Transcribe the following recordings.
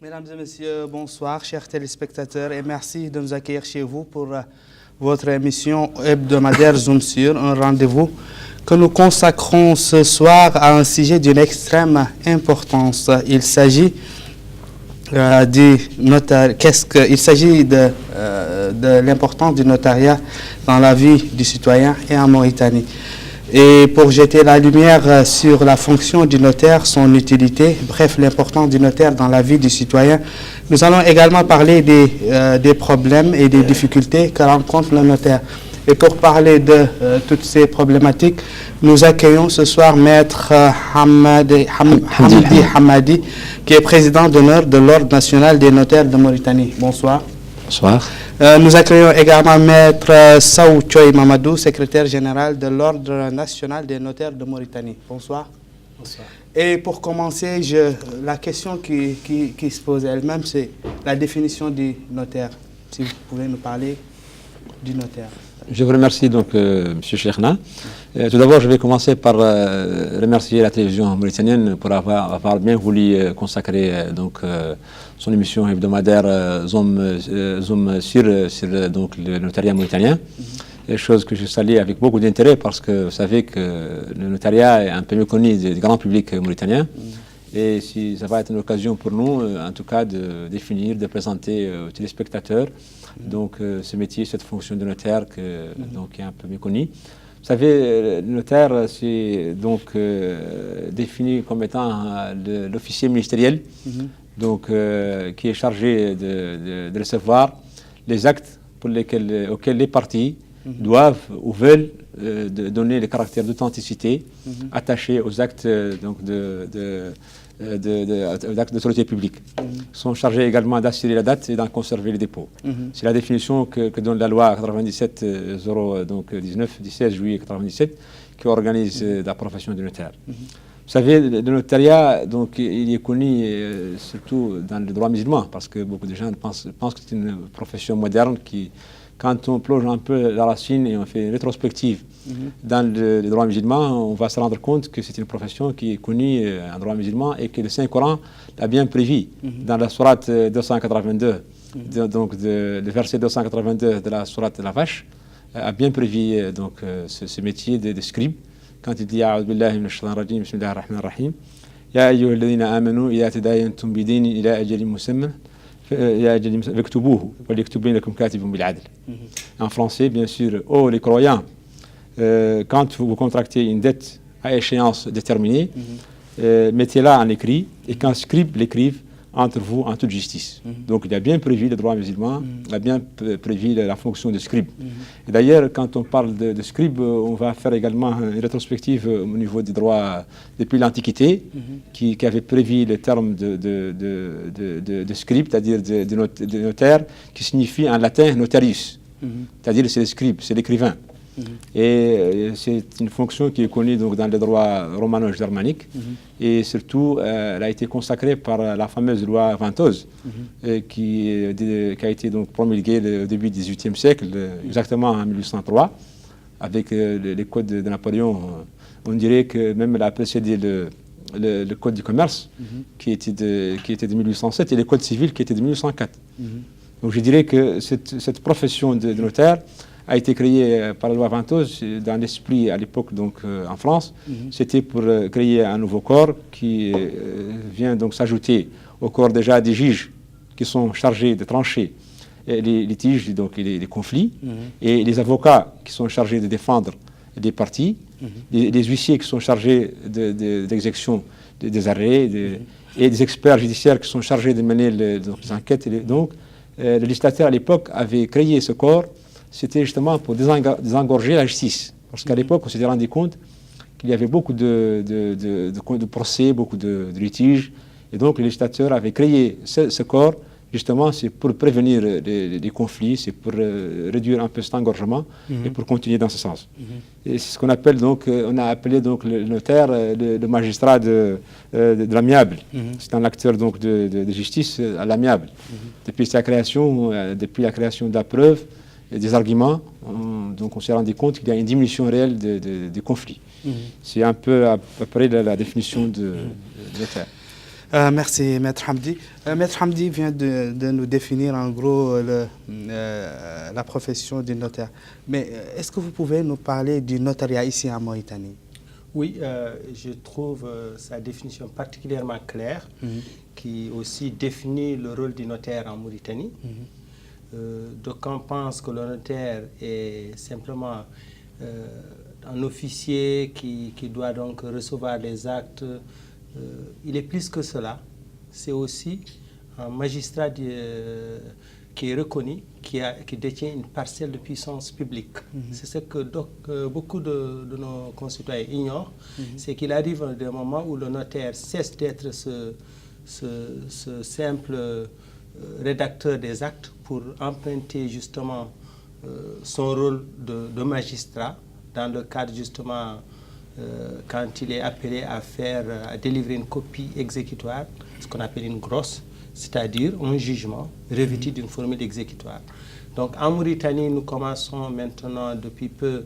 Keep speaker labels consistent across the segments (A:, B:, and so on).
A: Mesdames et messieurs, bonsoir, chers téléspectateurs, et merci de nous accueillir chez vous pour votre émission hebdomadaire Zoom sur, un rendez-vous que nous consacrons ce soir à un sujet d'une extrême importance. Il s'agit du notariat. Il s'agit de l'importance du notariat dans la vie du citoyen et en Mauritanie. Et pour jeter la lumière sur la fonction du notaire, son utilité, bref, l'importance du notaire dans la vie du citoyen, nous allons également parler des problèmes et des difficultés que rencontre le notaire. Et pour parler de toutes ces problématiques, nous accueillons ce soir Maître Hamdi Hamadi, qui est président d'honneur de l'Ordre national des notaires de Mauritanie. Bonsoir.
B: Bonsoir.
A: Nous accueillons également Maître Saou Choy Mamadou, secrétaire général de l'Ordre national des notaires de Mauritanie. Bonsoir.
B: Bonsoir.
A: Et pour commencer, la question qui se pose elle-même, c'est la définition du notaire. Si vous pouvez nous parler du notaire.
B: Je vous remercie donc M. Cheikhna. Tout d'abord, je vais commencer par remercier la télévision mauritanienne pour avoir bien voulu consacrer son émission hebdomadaire Zoom sur donc, le notariat mauritanien. Chose que je salue avec beaucoup d'intérêt parce que vous savez que le notariat est un peu méconnu du grand public mauritanien. Et si ça va être une occasion pour nous, en tout cas, de définir, de présenter aux téléspectateurs donc, ce métier, cette fonction de notaire qui est un peu méconnue. Vous savez, le notaire, c'est donc défini comme étant l'officier ministériel donc, qui est chargé de recevoir les actes auxquels les parties doivent ou veulent donner le caractère d'authenticité attaché aux actes d'autorité publique. Ils sont chargés également d'assurer la date et d'en conserver les dépôts. C'est la définition que donne la loi 97-019 du 16 juillet 97 qui organise la profession de notaire. Vous savez, le notariat, donc, il est connu surtout dans le droit musulman parce que beaucoup de gens pensent que c'est une profession moderne qui, quand on plonge un peu la racine et on fait une rétrospective dans le droit musulman, on va se rendre compte que c'est une profession qui est connue en droit musulman et que le Saint-Coran l'a bien prévu dans la sourate 282, donc le verset 282 de la sourate de la vache, a bien prévu donc, ce métier de scribe quand il dit « A'udhu billahi minash shaitanir rajim, bismillahir rahmanir rahim, ya ayyuhalladhina amanu idha tadayantum bidinin ila ajalin musamman » En français, bien sûr, oh les croyants, quand vous contractez une dette à échéance déterminée, mettez-la en écrit et qu'un scribe l'écrive entre vous en toute justice. Donc il a bien prévu le droit musulman, il a bien prévu la fonction de scribe. Et d'ailleurs, quand on parle de scribe, on va faire également une rétrospective au niveau du droit depuis l'Antiquité, qui avait prévu le terme de scribe, c'est-à-dire de notaire, qui signifie en latin notarius, c'est-à-dire c'est le scribe, c'est l'écrivain. Et c'est une fonction qui est connue donc, dans le droit romano-germanique et surtout elle a été consacrée par la fameuse loi Ventose qui a été donc promulguée au début du XVIIIe siècle, exactement en 1803, avec les codes de Napoléon. On dirait que même elle a précédé le code du commerce qui était de 1807 et le code civil qui était de 1804. Donc je dirais que cette profession de notaire a été créé par la loi Ventose dans l'esprit à l'époque donc en France. C'était pour créer un nouveau corps qui vient donc s'ajouter au corps déjà des juges qui sont chargés de trancher les litiges, donc les conflits, et les avocats qui sont chargés de défendre des parties, les huissiers qui sont chargés d'exécution des arrêts, et des experts judiciaires qui sont chargés de mener les enquêtes. Donc le législateur à l'époque avait créé ce corps. C'était justement pour désengorger la justice. Parce qu'à l'époque, on s'était rendu compte qu'il y avait beaucoup de procès, beaucoup de litiges. Et donc, le législateur avait créé ce corps, justement, c'est pour prévenir les conflits, c'est pour réduire un peu cet engorgement et pour continuer dans ce sens. Et c'est ce qu'on appelle donc, on a appelé donc le notaire le magistrat de l'amiable. C'est un acteur donc de justice à l'amiable. Depuis sa création, depuis la création de la preuve, et des arguments, donc on s'est rendu compte qu'il y a une diminution réelle des conflits. C'est un peu à peu près la définition de notaire.
A: Merci, Maître Hamdi. Maître Hamdi vient de nous définir en gros la profession du notaire. Mais est-ce que vous pouvez nous parler du notariat ici en Mauritanie?
C: Oui, je trouve sa définition particulièrement claire, qui aussi définit le rôle du notaire en Mauritanie. D'aucuns pensent que le notaire est simplement un officier qui doit donc recevoir les actes. Il est plus que cela. C'est aussi un magistrat qui est reconnu, qui détient une parcelle de puissance publique. C'est ce que beaucoup de nos concitoyens ignorent, c'est qu'il arrive des moments où le notaire cesse d'être ce simple rédacteur des actes pour emprunter justement son rôle de magistrat dans le cadre justement quand il est appelé à délivrer une copie exécutoire, ce qu'on appelle une grosse, c'est-à-dire un jugement revêtu d'une formule exécutoire. Donc en Mauritanie, nous commençons maintenant depuis peu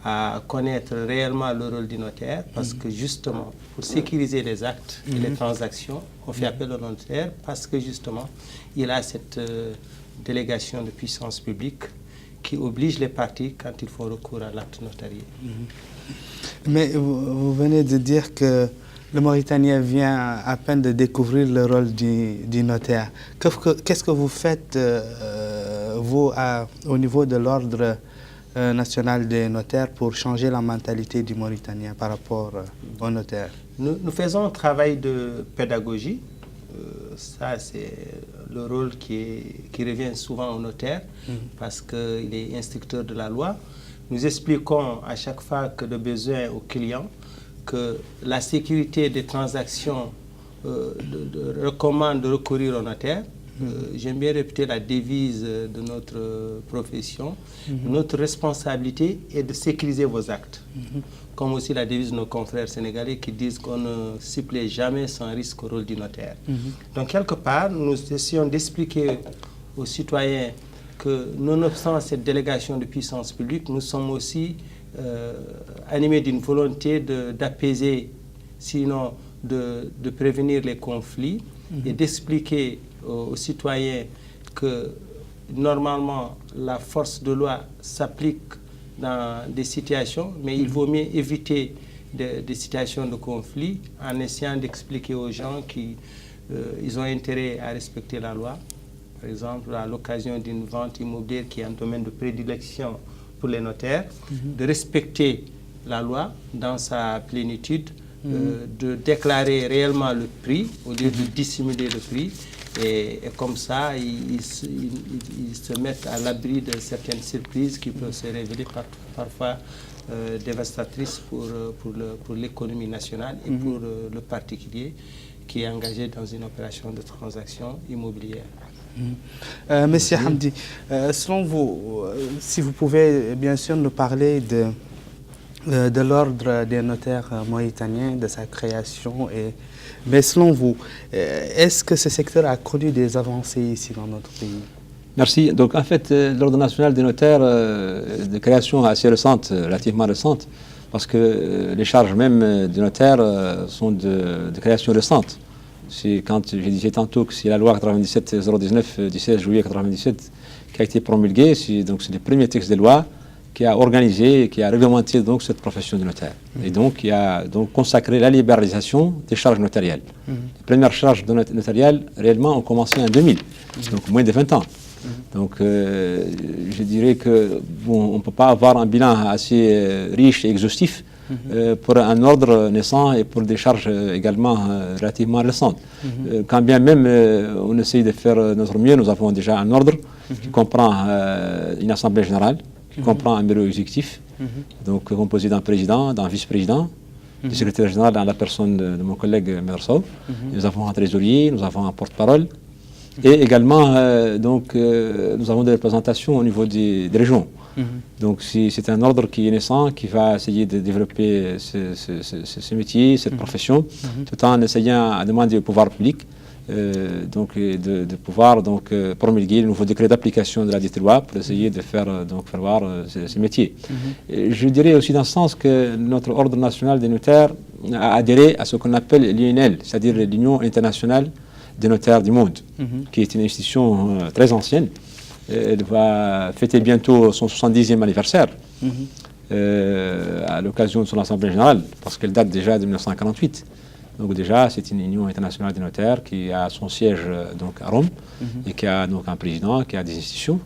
C: à connaître réellement le rôle du notaire, parce que justement, pour sécuriser les actes et les transactions, on fait appel au notaire parce que justement, il a cette délégation de puissance publique qui oblige les parties quand il faut recours à l'acte notarié.
A: Mais vous venez de dire que le Mauritanien vient à peine de découvrir le rôle du notaire. Qu'est-ce que vous faites, vous, au niveau de l'ordre national des notaires pour changer la mentalité du Mauritanien par rapport au notaire?
C: Nous faisons un travail de pédagogie. Ça, c'est le rôle qui revient souvent au notaire parce qu'il est instructeur de la loi. Nous expliquons à chaque fois que de besoin aux clients que la sécurité des transactions recommande de recourir au notaire. J'aime bien répéter la devise de notre profession. Notre responsabilité est de sécuriser vos actes. Comme aussi la devise de nos confrères sénégalais qui disent qu'on ne supplée jamais sans risque au rôle du notaire. Donc quelque part, nous essayons d'expliquer aux citoyens que nonobstant cette délégation de puissance publique, nous sommes aussi animés d'une volonté d'apaiser, sinon de prévenir les conflits et d'expliquer aux citoyens que normalement la force de loi s'applique dans des situations, mais il vaut mieux éviter des situations de conflit en essayant d'expliquer aux gens qu'ils ont intérêt à respecter la loi. Par exemple, à l'occasion d'une vente immobilière qui est un domaine de prédilection pour les notaires, de respecter la loi dans sa plénitude, de déclarer réellement le prix au lieu de dissimuler le prix. Et comme ça, ils se mettent à l'abri de certaines surprises qui peuvent se révéler parfois dévastatrices pour l'économie nationale et pour le particulier qui est engagé dans une opération de transaction immobilière.
A: Monsieur Hamdi, selon vous, si vous pouvez bien sûr nous parler de l'ordre des notaires mauritaniens, de sa création, mais selon vous, est-ce que ce secteur a connu des avancées ici dans notre pays?
B: Merci. Donc en fait, l'ordre national des notaires de création assez récente, relativement récente, parce que les charges même des notaires sont de création récente. Quand je disais tantôt que c'est la loi 97-019 du 16 juillet 1997 qui a été promulguée, c'est le premier texte de loi qui a organisé, qui a réglementé donc cette profession de notaire. Et donc qui a donc consacré la libéralisation des charges notariales. Les premières charges notariales réellement ont commencé en 2000, donc moins de 20 ans. Donc je dirais que on ne peut pas avoir un bilan assez riche et exhaustif pour un ordre naissant et pour des charges également relativement récentes. Quand bien même on essaye de faire notre mieux, nous avons déjà un ordre qui comprend une assemblée générale, qui comprend un bureau exécutif, donc composé d'un président, d'un vice-président, du secrétaire général dans la personne de mon collègue Merso. Nous avons un trésorier, nous avons un porte-parole, et également nous avons des représentations au niveau des régions. Donc c'est un ordre qui est naissant, qui va essayer de développer ce métier, cette profession, tout en essayant de demander au pouvoir public de pouvoir promulguer le nouveau décret d'application de la dite loi pour essayer de faire voir ce métier. Et je dirais aussi dans ce sens que notre ordre national des notaires, a adhéré à ce qu'on appelle l'UNL, c'est-à-dire l'Union internationale des notaires du monde, qui est une institution très ancienne. Elle va fêter bientôt son 70e anniversaire à l'occasion de son assemblée générale, parce qu'elle date déjà de 1948. Donc déjà, c'est une union internationale des notaires qui a son siège donc à Rome et qui a donc un président, qui a des institutions.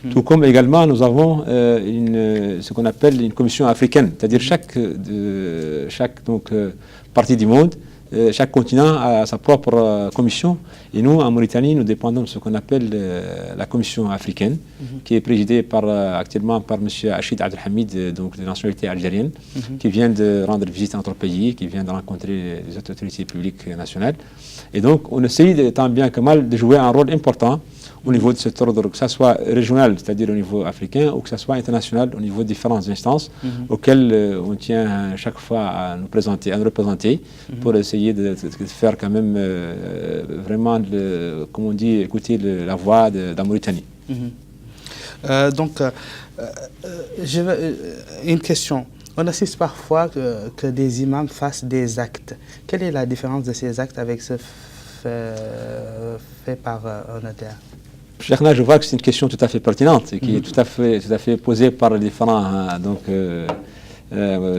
B: Tout comme également, nous avons ce qu'on appelle une commission africaine, c'est-à-dire chaque partie du monde, chaque continent a sa propre commission. Et nous, en Mauritanie, nous dépendons de ce qu'on appelle la commission africaine, qui est présidée actuellement par M. Achid Abdelhamid, donc de nationalité algérienne, qui vient de rendre visite à notre pays, qui vient de rencontrer les autorités publiques nationales. Et donc, on essaye tant bien que mal de jouer un rôle important au niveau de cet ordre, que ce soit régional, c'est-à-dire au niveau africain, ou que ce soit international, au niveau de différentes instances auxquelles on tient chaque fois à nous présenter, à nous représenter, pour essayer de faire quand même vraiment, comme on dit, écouter la voix de la Mauritanie.
A: Une question. On assiste parfois que des imams fassent des actes. Quelle est la différence de ces actes avec ce fait par un notaire?
B: Cheikhna, je vois que c'est une question tout à fait pertinente et qui est tout à fait posée par les différents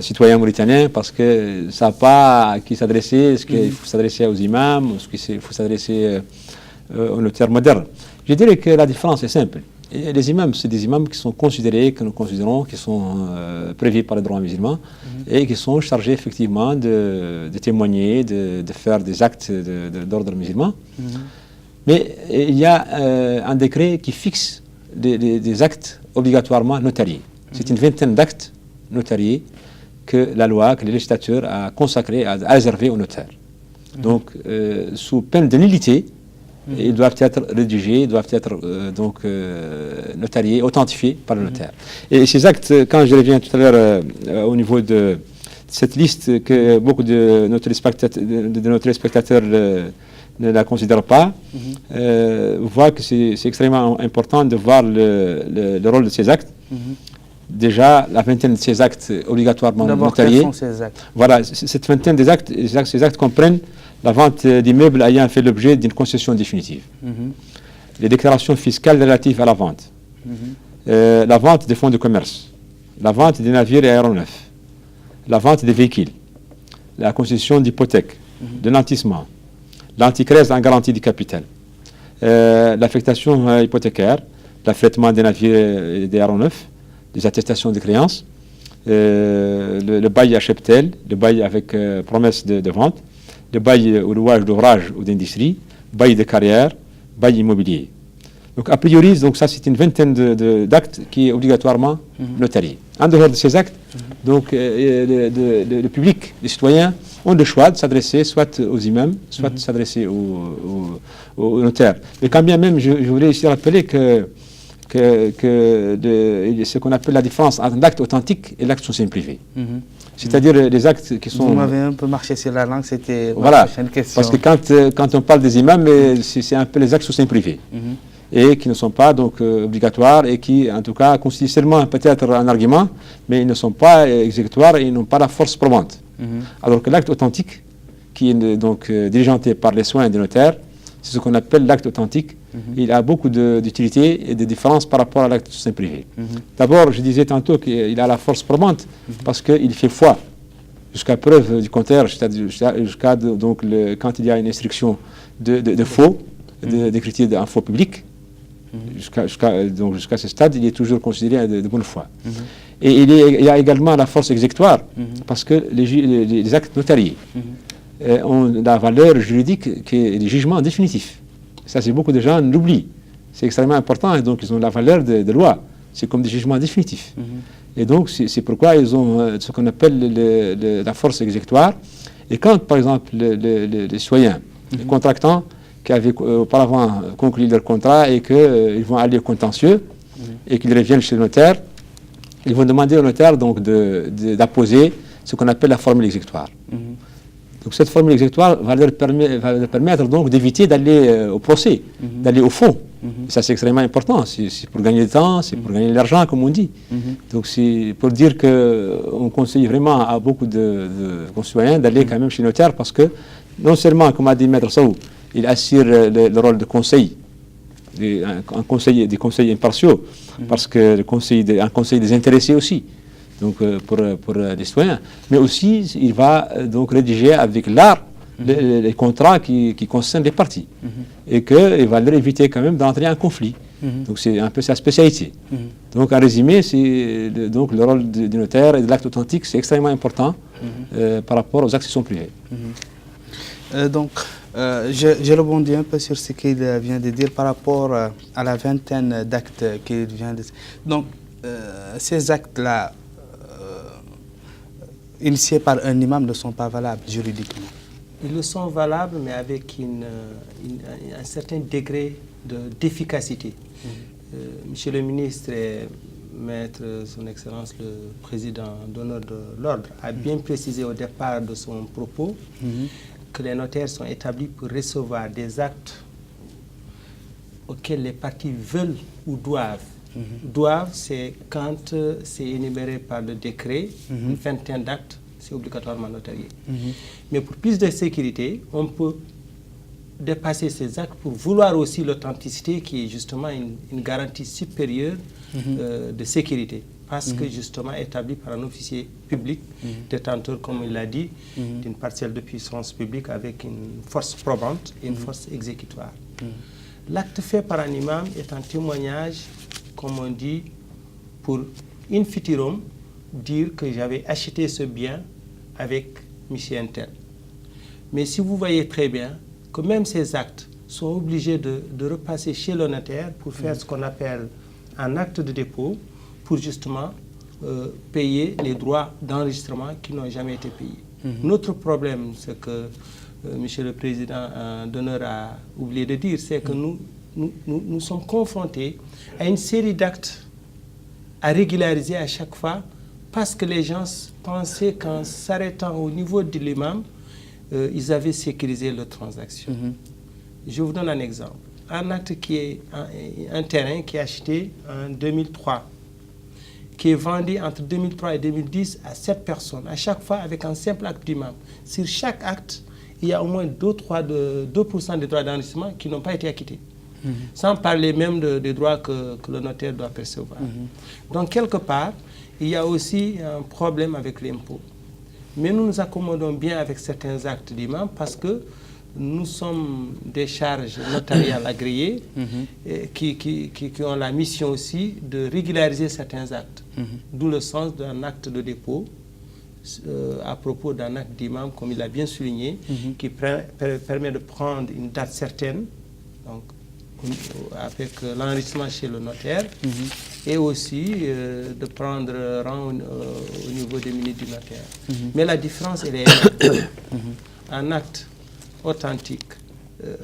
B: citoyens mauritaniens, parce que ça n'a pas à qui s'adresser. Est-ce qu'il faut s'adresser aux imams ou est-ce qu'il faut s'adresser aux notaires modernes? Je dirais que la différence est simple. Et les imams, c'est des imams qui sont considérés, que nous considérons, qui sont prévus par les droits musulmans et qui sont chargés effectivement de témoigner, de faire des actes d'ordre musulman. Mais il y a un décret qui fixe des actes obligatoirement notariés. C'est une vingtaine d'actes notariés que la loi, que le législateur a consacré, a réservé aux notaires. Donc, sous peine de nullité, ils doivent être rédigés, doivent être notariés, authentifiés par le notaire. Et ces actes, quand je reviens tout à l'heure au niveau de cette liste que beaucoup de nos téléspectateurs ne la considèrent pas, voient que c'est extrêmement important de voir le rôle de ces actes. Déjà, la vingtaine de ces actes obligatoirement notariés.
A: Quels sont ces actes?
B: Voilà, cette vingtaine des actes, ces actes comprennent la vente d'immeubles ayant fait l'objet d'une concession définitive, les déclarations fiscales relatives à la vente, la vente des fonds de commerce, la vente des navires et aéronefs, la vente des véhicules, la concession d'hypothèques, de nantissement, l'anticrèse en garantie du capital, l'affectation hypothécaire, l'affrètement des navires et des aéronefs, des attestations de créances, le bail à cheptel, le bail avec promesse de vente, le bail ou louage d'ouvrage ou d'industrie, bail de carrière, bail immobilier. Donc a priori, donc ça c'est une vingtaine d'actes qui est obligatoirement notarié. En dehors de ces actes, donc le public, les citoyens ont le choix de s'adresser soit aux imams, soit de s'adresser aux notaires. Mais quand bien même, je voulais ici rappeler que ce qu'on appelle la différence entre l'acte authentique et l'acte sous seing privé. C'est-à-dire les actes qui sont...
A: Vous m'avez un peu marché sur la langue, c'était
B: voilà,
A: ma prochaine question.
B: Parce que quand on parle des imams, c'est un peu les actes sous seing privé. Et qui ne sont pas donc obligatoires et qui, en tout cas, constituent seulement peut-être un argument, mais ils ne sont pas exécutoires et ils n'ont pas la force probante. Alors que l'acte authentique, qui est donc diligenté par les soins des notaires, c'est ce qu'on appelle l'acte authentique. Il a beaucoup d'utilité et de différences par rapport à l'acte sous seing privé. D'abord, je disais tantôt qu'il a la force probante parce qu'il fait foi jusqu'à preuve du contraire, jusqu'à donc quand il y a une instruction de faux, d'écriture d'un faux public, jusqu'à ce stade, il est toujours considéré de bonne foi. Et il y a également la force exécutoire parce que les actes notariés ont la valeur juridique qui est le jugement définitif. Ça, c'est beaucoup de gens l'oublient. C'est extrêmement important et donc ils ont la valeur de loi. C'est comme des jugements définitifs. Et donc, c'est pourquoi ils ont ce qu'on appelle la force exécutoire. Et quand, par exemple, les citoyens, les contractants qui avaient auparavant conclu leur contrat et qu'ils vont aller au contentieux et qu'ils reviennent chez le notaire, ils vont demander au notaire donc d'apposer ce qu'on appelle la formule exécutoire. Donc cette formule exécutoire va leur permettre donc d'éviter d'aller au procès, d'aller au fond. Ça c'est extrêmement important, c'est pour gagner du temps, c'est pour gagner de l'argent comme on dit. Donc c'est pour dire qu'on conseille vraiment à beaucoup de concitoyens d'aller quand même chez le notaire parce que non seulement, comme a dit Maître Sow, il assure le rôle de conseil, des conseils impartiaux, parce que un conseil des intéressés aussi. Donc pour les citoyens, mais aussi il va donc rédiger avec l'art les contrats qui concernent les parties et qu'il va leur éviter quand même d'entrer en conflit. Donc c'est un peu sa spécialité. Donc en résumé, c'est donc le rôle du notaire et de l'acte authentique, c'est extrêmement important par rapport aux actes qui sont privés.
A: Je rebondis un peu sur ce qu'il vient de dire par rapport à la vingtaine d'actes qu'il vient de... Donc ces actes-là, initiés par un imam, ne sont pas valables juridiquement.
C: Ils le sont valables, mais avec un certain degré d'efficacité. Monsieur le ministre et Maître, Son Excellence le Président d'honneur de l'Ordre, a bien précisé au départ de son propos que les notaires sont établis pour recevoir des actes auxquels les parties veulent ou doivent. Doivent, c'est quand c'est énuméré par le décret, une vingtaine d'actes, c'est obligatoirement notarié. Mais pour plus de sécurité, on peut dépasser ces actes pour vouloir aussi l'authenticité qui est justement une garantie supérieure de sécurité. Parce que justement établie par un officier public, détenteur, comme il l'a dit, d'une parcelle de puissance publique avec une force probante et une force exécutoire. L'acte fait par un imam est un témoignage, comme on dit, pour in futurum, dire que j'avais acheté ce bien avec Michel Intel. Mais si vous voyez très bien que même ces actes sont obligés de repasser chez le notaire pour faire ce qu'on appelle un acte de dépôt, pour justement payer les droits d'enregistrement qui n'ont jamais été payés. Notre problème, c'est que Monsieur le Président d'honneur a oublié de dire, c'est que nous sommes confrontés à une série d'actes à régulariser à chaque fois parce que les gens pensaient qu'en s'arrêtant au niveau de l'imam, ils avaient sécurisé leur transaction. Je vous donne un exemple. Un acte qui est un terrain qui est acheté en 2003, qui est vendu entre 2003 et 2010 à 7 personnes, à chaque fois avec un simple acte d'imam. Sur chaque acte, il y a au moins 2% des droits d'enregistrement qui n'ont pas été acquittés. Sans parler même des droits que le notaire doit percevoir. Donc, quelque part, il y a aussi un problème avec l'impôt. Mais nous nous accommodons bien avec certains actes d'imam parce que nous sommes des charges notariales agréées qui ont la mission aussi de régulariser certains actes. D'où le sens d'un acte de dépôt à propos d'un acte d'imam, comme il a bien souligné, qui permet de prendre une date certaine, donc avec l'enregistrement chez le notaire, et aussi de prendre rang au niveau des minutes du notaire. Mais la différence, elle est énorme. Un acte authentique,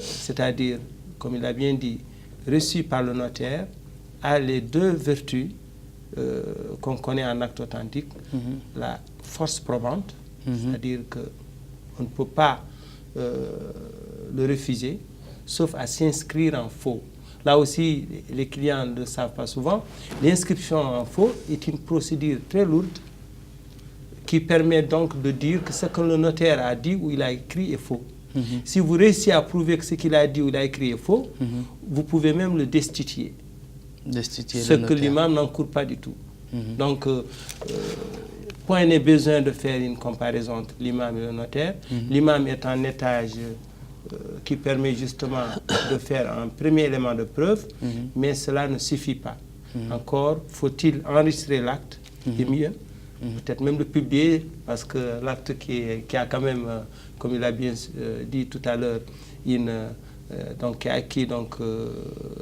C: c'est-à-dire, comme il a bien dit, reçu par le notaire, a les deux vertus qu'on connaît en acte authentique, la force probante, c'est-à-dire qu'on ne peut pas le refuser, sauf à s'inscrire en faux. Là aussi, les clients ne le savent pas souvent. L'inscription en faux est une procédure très lourde qui permet donc de dire que ce que le notaire a dit ou il a écrit est faux. Si vous réussissez à prouver que ce qu'il a dit ou il a écrit est faux, vous pouvez même le destituer. Ce que l'imam n'encourt pas du tout. Donc, point n'est besoin de faire une comparaison entre l'imam et le notaire. L'imam est un étage qui permet justement de faire un premier élément de preuve, mais cela ne suffit pas. Encore, faut-il enregistrer l'acte, et mieux, peut-être même le publier, parce que l'acte qui a quand même, comme il a bien dit tout à l'heure, qui a acquis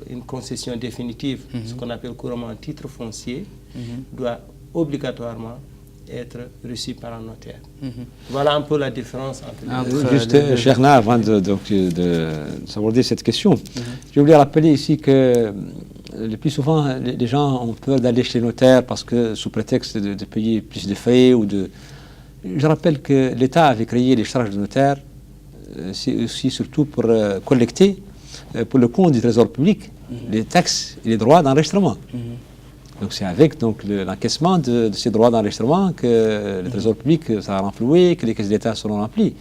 C: une concession définitive, ce qu'on appelle couramment un titre foncier, doit obligatoirement être reçu par un notaire. Voilà un peu la différence entre les deux.
B: Juste, Cheikhna, avant de s'aborder cette question, je voulais rappeler ici que le plus souvent, les gens ont peur d'aller chez le notaire parce que, sous prétexte de payer plus de frais Je rappelle que l'État avait créé les charges de notaire, c'est aussi surtout pour collecter, pour le compte du trésor public, les taxes et les droits d'enregistrement. Donc c'est avec l'encaissement de ces droits d'enregistrement que le trésor public sera renfloué, que les caisses d'État seront remplies.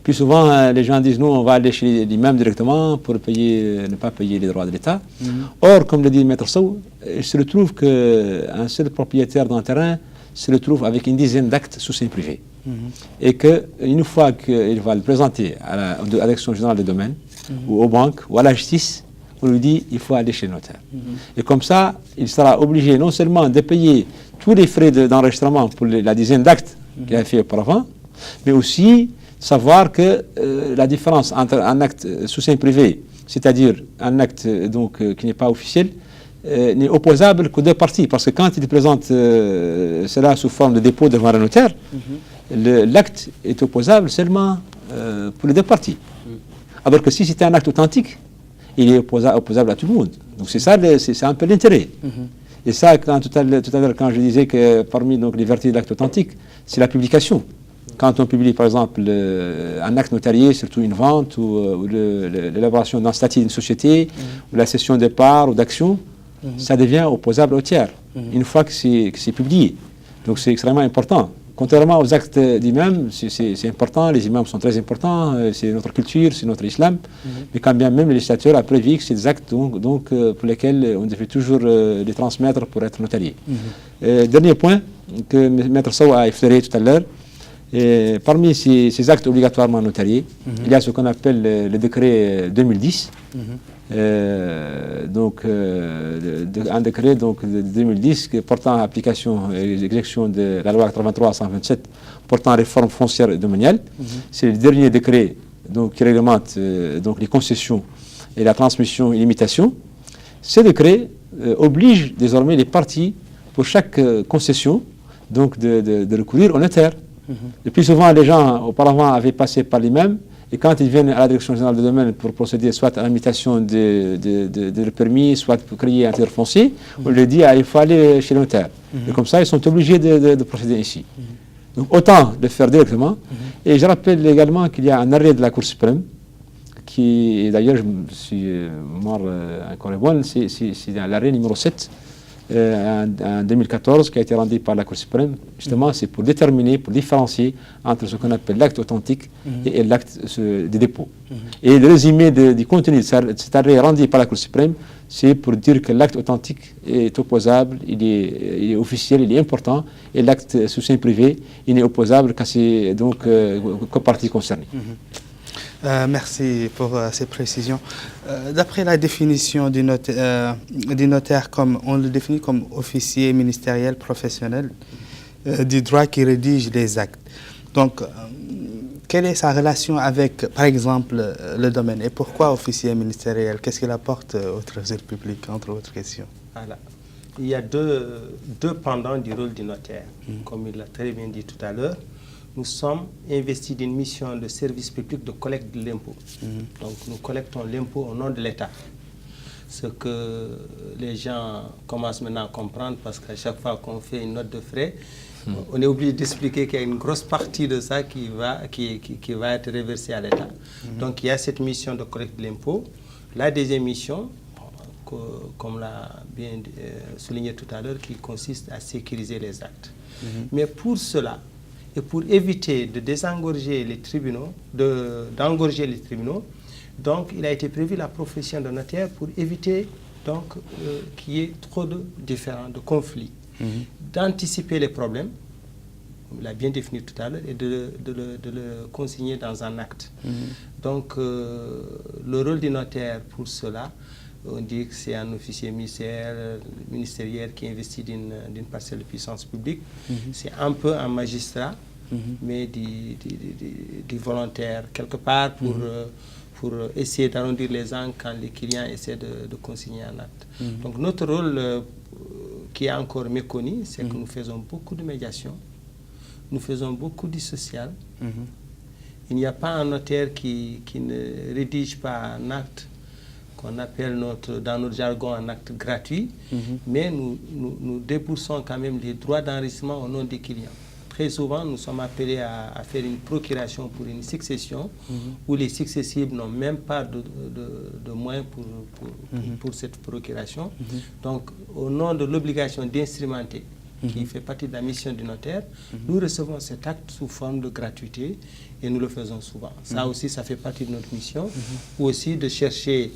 B: Plus souvent, les gens disent nous, on va aller chez l'imam directement pour ne pas payer les droits de l'État. Or, comme le dit Maître Sow, il se retrouve qu'un seul propriétaire d'un terrain se retrouve avec une dizaine d'actes sous seing privé. Et qu'une fois qu'il va le présenter à la direction générale des domaines, ou aux banques, ou à la justice, on lui dit il faut aller chez le notaire. Et comme ça, il sera obligé non seulement de payer tous les frais d'enregistrement pour la dizaine d'actes qu'il a fait auparavant, mais aussi savoir que la différence entre un acte sous seing privé, c'est-à-dire un acte qui n'est pas officiel, n'est opposable qu'aux deux parties. Parce que quand il présente cela sous forme de dépôt devant le notaire, l'acte est opposable seulement pour les deux parties. Alors que si c'était un acte authentique, il est opposable à tout le monde. Donc c'est ça, c'est un peu l'intérêt. Et ça, tout à l'heure, quand je disais que parmi les vertus de l'acte authentique, c'est la publication. Quand on publie, par exemple, un acte notarié, surtout une vente ou l'élaboration d'un statut d'une société, ou la cession de parts ou d'actions, ça devient opposable au tiers, une fois que c'est publié. Donc c'est extrêmement important. Contrairement aux actes d'imam, c'est important, les imams sont très importants, c'est notre culture, c'est notre islam, mais quand bien même le législateur a prévu que c'est des actes pour lesquels on devait toujours les transmettre pour être notariés. Dernier point que Maître Sow a effleuré tout à l'heure, parmi ces actes obligatoirement notariés, il y a ce qu'on appelle le décret 2010, un décret de 2010 portant application et exécution de la loi 83-127 portant réforme foncière et domaniale. C'est le dernier décret qui réglemente les concessions et la transmission et l'imitation. Ce décret oblige désormais les parties, pour chaque concession, de recourir au notaire. Le plus souvent, les gens auparavant avaient passé par l'imam, et quand ils viennent à la direction générale du domaine pour procéder soit à l'imitation de permis, soit pour créer un titre foncier, on leur dit il faut aller chez le notaire. Et comme ça, ils sont obligés de procéder ici. Donc autant le faire directement. Et je rappelle également qu'il y a un arrêt de la Cour suprême, qui d'ailleurs, je suis mort encore bon, c'est l'arrêt numéro 7, en 2014, qui a été rendu par la Cour suprême. Justement, c'est pour déterminer, pour différencier entre ce qu'on appelle l'acte authentique et l'acte de dépôt. Et le résumé du contenu de cet arrêt rendu par la Cour suprême, c'est pour dire que l'acte authentique est opposable, il est officiel, il est important, et l'acte sous seing privé, il n'est opposable qu'aux parties concernées.
A: Merci pour ces précisions. D'après la définition du notaire, on le définit comme officier ministériel professionnel du droit qui rédige les actes. Donc, quelle est sa relation avec, par exemple, le domaine? Et pourquoi officier ministériel? Qu'est-ce qu'il apporte au trésor public, entre autres questions?
C: Voilà. Il y a deux pendants du rôle du notaire. Comme il l'a très bien dit tout à l'heure, nous sommes investis d'une mission de service public de collecte de l'impôt. Donc nous collectons l'impôt au nom de l'État. Ce que les gens commencent maintenant à comprendre, parce qu'à chaque fois qu'on fait une note de frais, on est obligé d'expliquer qu'il y a une grosse partie de ça qui va être reversée à l'État. Donc il y a cette mission de collecte de l'impôt. La deuxième mission, comme l'a bien souligné tout à l'heure, qui consiste à sécuriser les actes. Mais pour cela, et pour éviter de désengorger les tribunaux, d'engorger les tribunaux, donc il a été prévu la profession de notaire pour éviter qu'il y ait trop de différends, de conflits, d'anticiper les problèmes, comme il a bien défini tout à l'heure, et de le consigner dans un acte. Donc le rôle du notaire pour cela, on dit que c'est un officier ministériel qui investit d'une parcelle de puissance publique. C'est un peu un magistrat, mais du volontaire, quelque part, pour essayer d'arrondir les angles quand les clients essaient de consigner un acte. Donc notre rôle, qui est encore méconnu, c'est que nous faisons beaucoup de médiation, nous faisons beaucoup du social. Il n'y a pas un notaire qui ne rédige pas un acte qu'on appelle dans notre jargon un acte gratuit, mais nous déboursons quand même les droits d'enregistrement au nom des clients. très souvent, nous sommes appelés à faire une procuration pour une succession où les successibles n'ont même pas de moyens pour cette procuration. Donc, au nom de l'obligation d'instrumenter, qui fait partie de la mission du notaire, nous recevons cet acte sous forme de gratuité et nous le faisons souvent. Ça aussi, ça fait partie de notre mission, ou aussi de chercher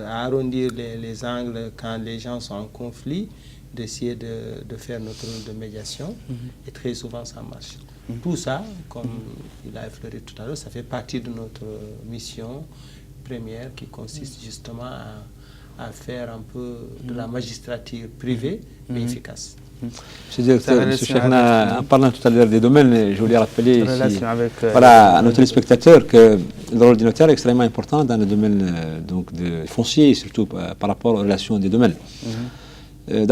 C: à arrondir les angles quand les gens sont en conflit, d'essayer de faire notre rôle de médiation, et très souvent ça marche. Tout ça, comme il a effleuré tout à l'heure, ça fait partie de notre mission première qui consiste justement à faire un peu de la magistrature privée, mais efficace.
B: Monsieur le directeur, M. Cheikhna, en parlant tout à l'heure des domaines, je voulais rappeler ici,
A: voilà,
B: à nos téléspectateurs que le rôle du notaire est extrêmement important dans le domaine donc, foncier, surtout par rapport aux relations des domaines.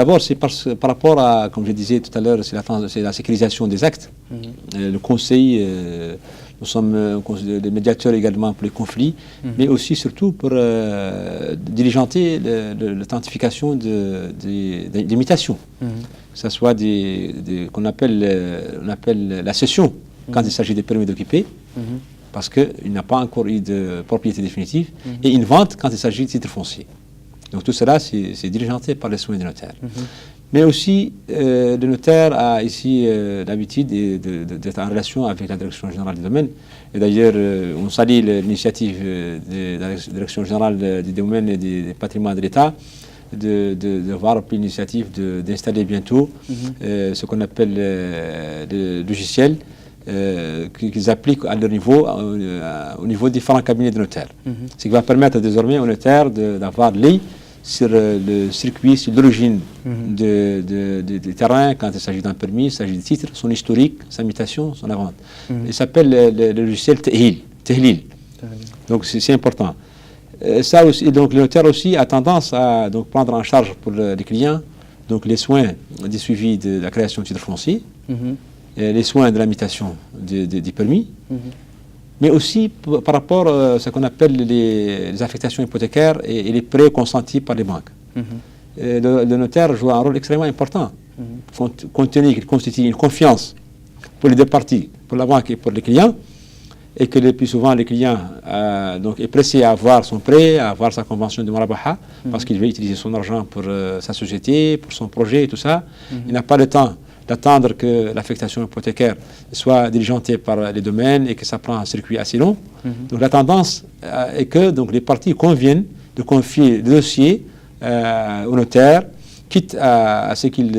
B: D'abord, c'est par rapport à, comme je disais tout à l'heure, c'est la sécurisation des actes. Le conseil, nous sommes des médiateurs également pour les conflits, mais aussi surtout pour diligenter l'authentification des mutations. Que ce soit qu'on appelle la cession quand il s'agit des permis d'occuper, parce qu'il n'a pas encore eu de propriété définitive, et une vente quand il s'agit de titres fonciers. Donc tout cela, c'est diligenté par les soins du notaire. Mais aussi, le notaire a ici l'habitude d'être en relation avec la Direction générale du domaine. Et d'ailleurs, on salue l'initiative de la Direction générale du domaine et des patrimoines de l'État d'avoir pris l'initiative d'installer bientôt ce qu'on appelle le logiciel qu'ils appliquent à leur niveau, au niveau des différents cabinets de notaires. Ce qui va permettre désormais aux notaires d'avoir l'œil sur le circuit, sur l'origine des terrains, quand il s'agit d'un permis, il s'agit de titre, son historique, sa mutation, son vente. Il s'appelle le logiciel Tehlil. Donc c'est important. Ça aussi, donc le notaire aussi a tendance à donc, prendre en charge pour les clients donc les soins du suivi de la création de titres fonciers, les soins de la mutation des permis, mais aussi par rapport à ce qu'on appelle les affectations hypothécaires et les prêts consentis par les banques. Le notaire joue un rôle extrêmement important, compte tenu qu'il constitue une confiance pour les deux parties, pour la banque et pour les clients, et que le plus souvent le client donc est pressé à avoir son prêt, à avoir sa convention de Murabaha, parce qu'il veut utiliser son argent pour sa société, pour son projet et tout ça. Il n'a pas le temps d'attendre que l'affectation hypothécaire soit diligentée par les domaines et que ça prend un circuit assez long. Donc la tendance est que donc, les parties conviennent de confier le dossier au notaire, quitte à ce qu'il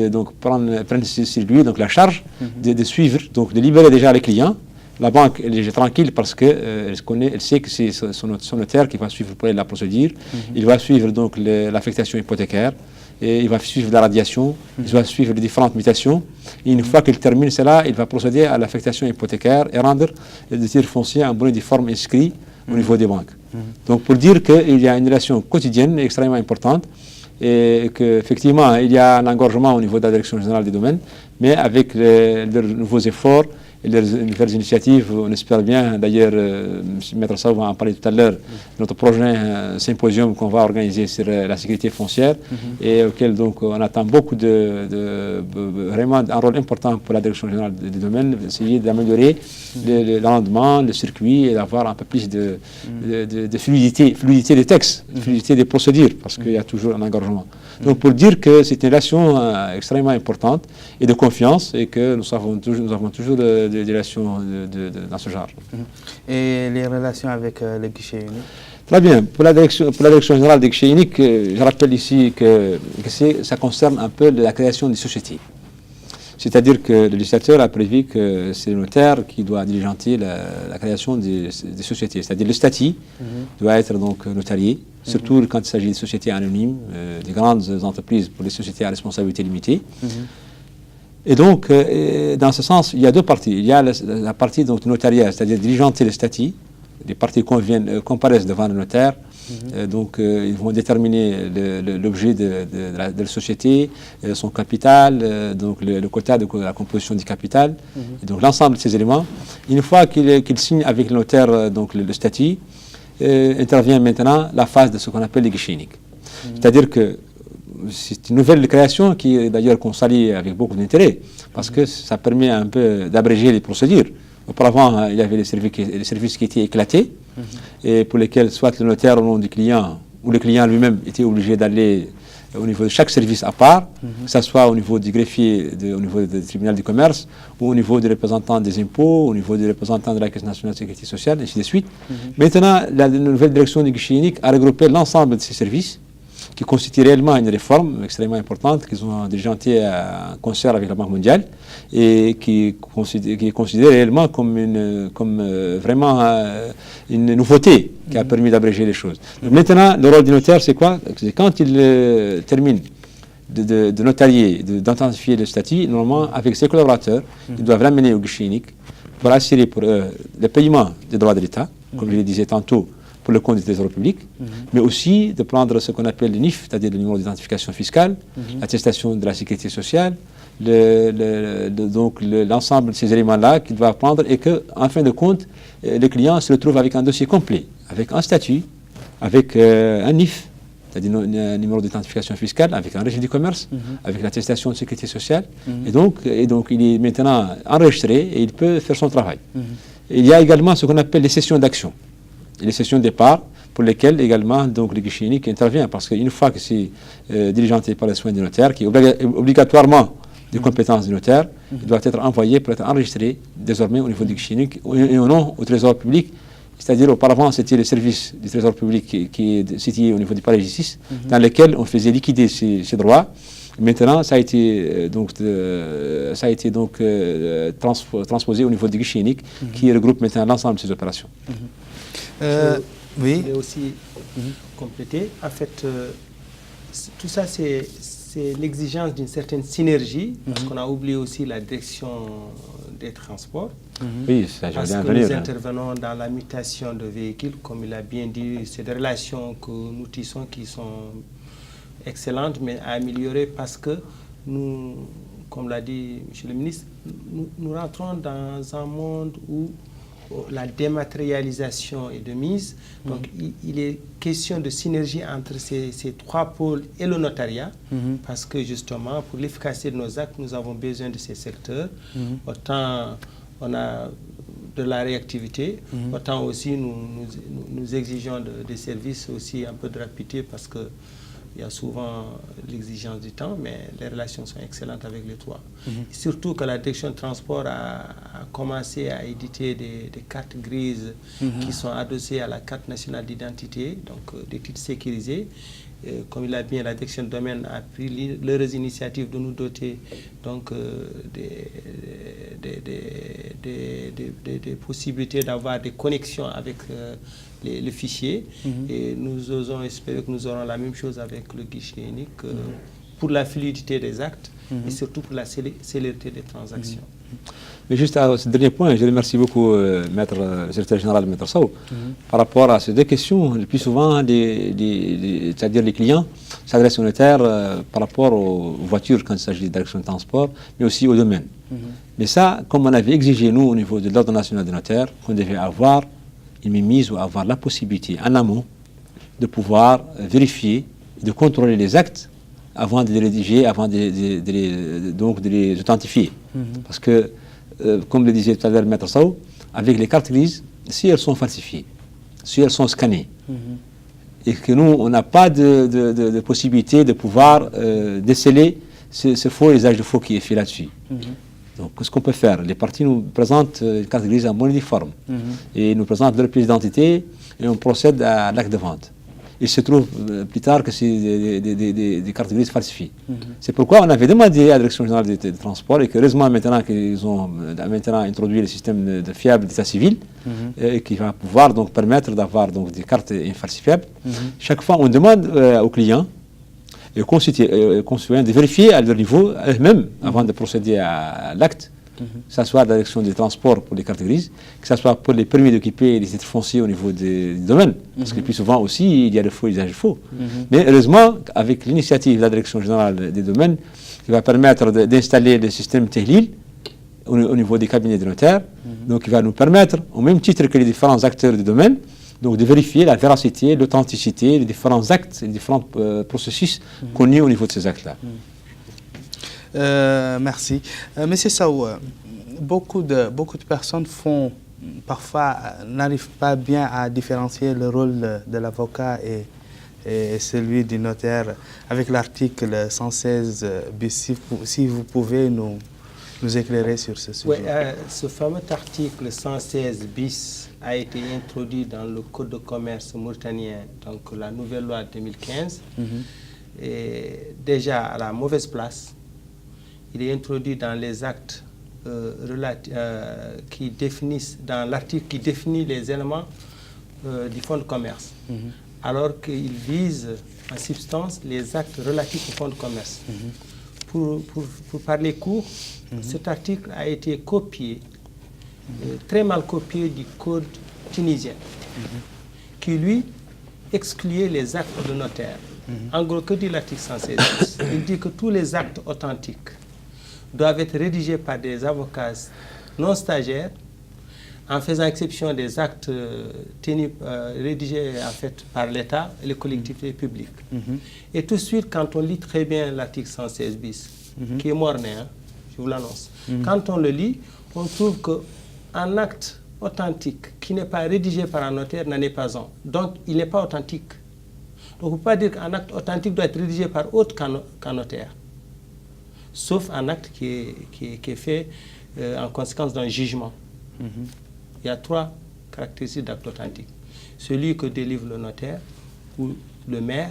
B: prenne sur lui donc, la charge de suivre, donc de libérer déjà les clients. La banque elle est tranquille parce qu'elle elle sait que c'est son notaire qui va suivre pour la procédure. Il va suivre donc l'affectation hypothécaire. Et il va suivre la radiation, il va suivre les différentes mutations. Et une fois qu'il termine cela, il va procéder à l'affectation hypothécaire et rendre le titre foncier en bonne et due forme inscrit au niveau des banques. Donc pour dire qu'il y a une relation quotidienne extrêmement importante et qu'effectivement il y a un engorgement au niveau de la Direction générale des domaines, mais avec leurs nouveaux efforts et leurs nouvelles initiatives, on espère bien, d'ailleurs, M. Maître Sow va en parler tout à l'heure, notre prochain symposium qu'on va organiser sur la sécurité foncière et auquel donc on attend beaucoup vraiment un rôle important pour la Direction générale des domaines, essayer d'améliorer le rendement, le circuit et d'avoir un peu plus de fluidité des textes, fluidité des procédures, parce qu'il y a toujours un engorgement. Donc pour dire que c'est une relation extrêmement importante et de confiance et que nous avons toujours des relations dans ce genre.
A: Et les relations avec le guichet unique?
B: Très bien. Pour la direction générale des guichets uniques, je rappelle ici que ça concerne un peu la création des sociétés. C'est-à-dire que le législateur a prévu que c'est le notaire qui doit diligenter la création des sociétés. C'est-à-dire le statut doit être donc notarié, surtout quand il s'agit de sociétés anonymes, des grandes entreprises pour les sociétés à responsabilité limitée. Et donc, dans ce sens, il y a deux parties. Il y a la partie donc, notariale, c'est-à-dire diligenter le statut. Les parties comparaissent devant le notaire. Donc, ils vont déterminer l'objet de la société, son capital, donc le quota de la composition du capital, et donc l'ensemble de ces éléments. Une fois qu'il signe avec le notaire donc le statut, intervient maintenant la phase de ce qu'on appelle les guichets uniques. C'est-à-dire que c'est une nouvelle création qui, d'ailleurs, qu'on salue avec beaucoup d'intérêt, parce que ça permet un peu d'abréger les procédures. Auparavant, il y avait les services qui étaient éclatés, et pour lesquels soit le notaire au nom du client, ou le client lui-même était obligé d'aller au niveau de chaque service à part, que ce soit au niveau du greffier, au niveau du tribunal du commerce, ou au niveau des représentants des impôts, au niveau des représentants de la Caisse nationale de sécurité sociale, et ainsi de suite. Maintenant, la nouvelle direction du guichet unique a regroupé l'ensemble de ces services, qui constitue réellement une réforme extrêmement importante qu'ils ont diligenté en concert avec la Banque mondiale et qui est considérée réellement comme vraiment une nouveauté qui a permis d'abréger les choses. Maintenant, le rôle du notaire, c'est quoi? C'est quand il termine de notarier, d'identifier le statut, normalement, avec ses collaborateurs, ils doivent l'amener au guichet unique pour assurer pour eux le paiement des droits de l'État, comme je le disais tantôt, pour le compte du Trésor public, mais aussi de prendre ce qu'on appelle le NIF, c'est-à-dire le numéro d'identification fiscale, l'attestation de la sécurité sociale, donc l'ensemble de ces éléments-là qu'il doit prendre et qu'en fin de compte, le client se retrouve avec un dossier complet, avec un statut, avec un NIF, c'est-à-dire un numéro d'identification fiscale, avec un registre du commerce, avec l'attestation de sécurité sociale, et donc il est maintenant enregistré et il peut faire son travail. Il y a également ce qu'on appelle les sessions d'action. Les sessions de départ pour lesquelles également donc, le guichet unique intervient parce qu'une fois que c'est diligenté par les soins du notaire, qui est obligatoirement des compétences du notaire, il doit être envoyé pour être enregistré désormais au niveau du guichet unique et non au Trésor public. C'est-à-dire auparavant c'était le service du Trésor public qui est situé au niveau du palais de justice dans lequel on faisait liquider ces droits. Maintenant, ça a été transposé au niveau du guichet unique qui regroupe maintenant l'ensemble de ces opérations.
C: Oui. Je voulais aussi compléter. En fait, tout ça, c'est l'exigence d'une certaine synergie, parce qu'on a oublié aussi la direction des transports.
B: Oui, ça,
C: parce que nous intervenons dans la mutation de véhicules, comme il a bien dit, c'est des relations que nous tissons qui sont excellentes, mais à améliorer parce que nous, comme l'a dit M. le ministre, nous rentrons dans un monde où la dématérialisation est de mise. Donc, il est question de synergie entre ces trois pôles et le notariat, parce que justement, pour l'efficacité de nos actes, nous avons besoin de ces secteurs. Autant on a de la réactivité, autant aussi nous exigeons des services aussi un peu de rapidité, parce que il y a souvent l'exigence du temps, mais les relations sont excellentes avec les trois. Surtout que la direction de transport a commencé à éditer des cartes grises qui sont adossées à la carte nationale d'identité, donc des titres sécurisés. Comme il a bien, la direction de domaine a pris l'heureuse initiative de nous doter donc, des possibilités d'avoir des connexions avec le fichier. Et nous osons espérer que nous aurons la même chose avec le guichet unique pour la fluidité des actes et surtout pour la célérité des transactions.
B: Mais juste à ce dernier point, je remercie beaucoup le secrétaire général, Maître Sow, par rapport à ces deux questions. Le plus souvent, c'est-à-dire les clients s'adressent au notaire par rapport aux voitures quand il s'agit de direction de transport, mais aussi au domaine. Mais ça, comme on avait exigé, nous, au niveau de l'Ordre national des notaires, qu'on devait avoir une mémise ou avoir la possibilité en amont de pouvoir vérifier, de contrôler les actes avant de les rédiger, avant de les authentifier. Parce que, comme le disait tout à l'heure le Maître Sow, avec les cartes grises, si elles sont falsifiées, si elles sont scannées, et que nous, on n'a pas de possibilité de pouvoir déceler ce faux usage de faux qui est fait là-dessus. Donc, qu'est-ce qu'on peut faire? Les parties nous présentent une carte grise en bonne et due forme, et nous présentent leur pièce d'identité, et on procède à l'acte de vente. Il se trouve plus tard que c'est des cartes grises falsifiées. C'est pourquoi on avait demandé à la Direction générale des transports, et que heureusement maintenant qu'ils ont introduit le système de fiable d'état civil, et qui va pouvoir donc permettre d'avoir donc des cartes infalsifiables. Chaque fois on demande aux clients et aux concitoyens de vérifier à leur niveau eux-mêmes avant de procéder à l'acte, que ce soit la direction des transports pour les cartes grises, que ce soit pour les permis d'occuper les titres fonciers au niveau du domaine, parce que plus souvent aussi il y a le faux usage faux. Mais heureusement, avec l'initiative de la direction générale des domaines, qui va permettre d'installer le système TEHLIL au niveau des cabinets de notaires, donc qui va nous permettre, au même titre que les différents acteurs du domaine, donc de vérifier la véracité, l'authenticité, les différents actes, les différents processus connus au niveau de ces actes-là.
A: Merci. Monsieur Sow, beaucoup de personnes n'arrivent pas bien à différencier le rôle de l'avocat et celui du notaire avec l'article 116 bis. Si vous pouvez nous éclairer sur ce sujet.
C: Oui, ce fameux article 116 bis a été introduit dans le Code de commerce mauritanien, donc la nouvelle loi de 2015, et déjà à la mauvaise place. Il est introduit dans les actes qui définissent, dans l'article qui définit les éléments du fonds de commerce, alors qu'il vise en substance les actes relatifs au fonds de commerce. Pour parler court, cet article a été copié, très mal copié du code tunisien, qui lui excluait les actes de notaire. En gros, que dit l'article 116? Il dit que tous les actes authentiques doivent être rédigés par des avocats non stagiaires, en faisant exception des actes rédigés en fait par l'État et les collectivités publiques. Et tout de suite, quand on lit très bien l'article 116 bis, qui est morné, hein, je vous l'annonce, quand on le lit, on trouve qu'un acte authentique qui n'est pas rédigé par un notaire n'en est pas un. Donc, il n'est pas authentique. Donc, on ne peut pas dire qu'un acte authentique doit être rédigé par autre qu'un notaire, sauf un acte qui est fait en conséquence d'un jugement. Il y a 3 caractéristiques d'acte authentique. Celui que délivre le notaire, ou le maire,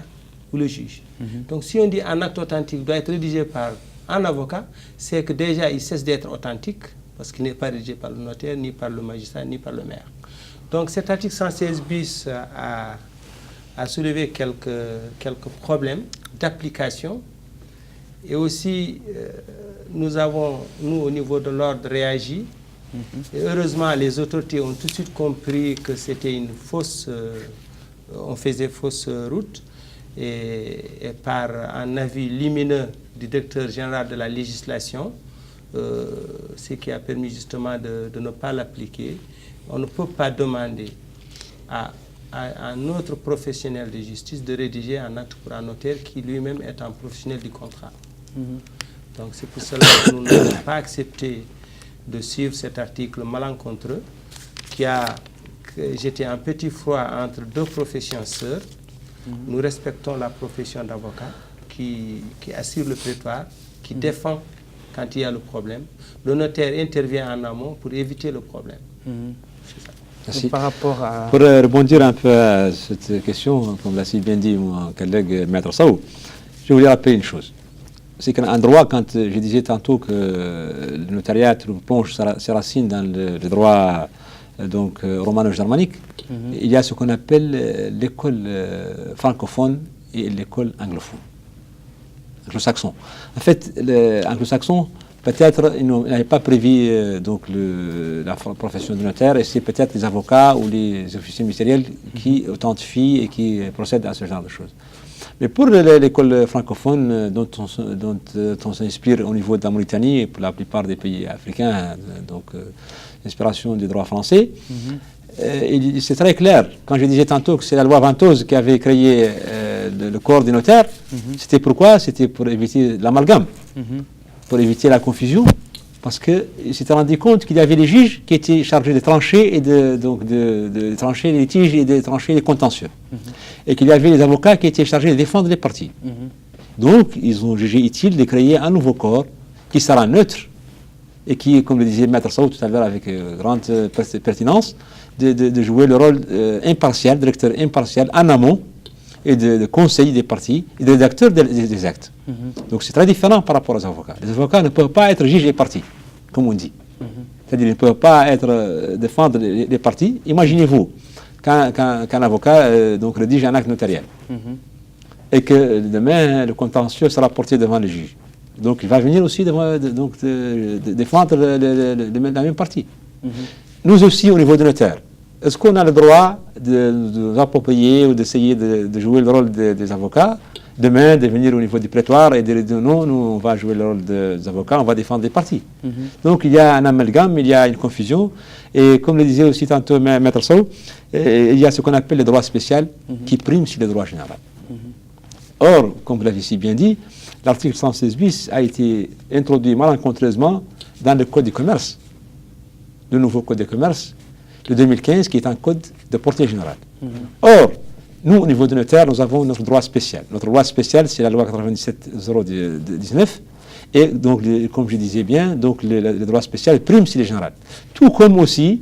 C: ou le juge. Donc si on dit un acte authentique doit être rédigé par un avocat, c'est que déjà il cesse d'être authentique, parce qu'il n'est pas rédigé par le notaire, ni par le magistrat, ni par le maire. Donc cet article 116 bis a soulevé quelques problèmes d'application. Et aussi, nous avons, nous, au niveau de l'ordre, réagi. Et heureusement, les autorités ont tout de suite compris que c'était une fausse, on faisait fausse route. Et par un avis lumineux du directeur général de la législation, ce qui a permis justement de ne pas l'appliquer. On ne peut pas demander à un autre professionnel de justice de rédiger un acte pour un notaire qui lui-même est un professionnel du contrat. Donc c'est pour cela que nous n'avons pas accepté de suivre cet article malencontreux qui a jeté un petit froid entre 2 professions sœurs. Nous respectons la profession d'avocat qui assure le prétoire, qui défend quand il y a le problème. Le notaire intervient en amont pour éviter le problème.
B: Merci.
A: Par rapport à...
B: Pour rebondir un peu à cette question, comme l'a si bien dit mon collègue Maître Sow, je voulais rappeler une chose. C'est qu'un droit, quand je disais tantôt que le notariat plonge ses racines dans le droit romano-germanique, il y a ce qu'on appelle l'école francophone et l'école anglophone, anglo-saxon. En fait, l'anglo-saxon, peut-être, il n'avait pas prévu la profession de notaire, et c'est peut-être les avocats ou les officiers ministériels qui authentifient et qui procèdent à ce genre de choses. Mais pour l'école francophone dont on s'inspire au niveau de la Mauritanie et pour la plupart des pays africains, l'inspiration du droit français, c'est très clair. Quand je disais tantôt que c'est la loi Ventose qui avait créé le corps des notaires, c'était pourquoi? C'était pour éviter l'amalgame, pour éviter la confusion, parce qu'il s'était rendu compte qu'il y avait les juges qui étaient chargés de trancher et de trancher les litiges et de trancher les contentieux. Et qu'il y avait les avocats qui étaient chargés de défendre les parties. Donc, ils ont jugé utile de créer un nouveau corps qui sera neutre et qui, comme le disait Maître Sow tout à l'heure avec grande pertinence, de jouer le rôle impartial, directeur impartial en amont et de conseiller des parties et de rédacteur des actes. Donc c'est très différent par rapport aux avocats. Les avocats ne peuvent pas être juges et parties, comme on dit. C'est-à-dire qu'ils ne peuvent pas défendre les parties. Imaginez-vous qu'un avocat rédige un acte notarial et que demain le contentieux sera porté devant le juge. Donc il va venir aussi défendre la même partie. Nous aussi, au niveau de notaire, est-ce qu'on a le droit de nous approprier ou d'essayer de jouer le rôle des avocats demain de venir au niveau du prétoire et de dire non, nous on va jouer le rôle des avocats, on va défendre des partis. Donc il y a un amalgame, il y a une confusion. Et comme le disait aussi tantôt Maître Sow, il y a ce qu'on appelle le droit spécial qui prime sur le droit général. Or, comme vous l'avez si bien dit, l'article 116 bis a été introduit malencontreusement dans le Code du commerce, le nouveau Code du commerce de 2015, qui est un code de portée générale. Or, nous, au niveau de notaire, nous avons notre droit spécial. Notre loi spéciale, c'est la loi 97/019. Et donc, comme je disais bien, donc le droit spécial prime sur les générales. Tout comme aussi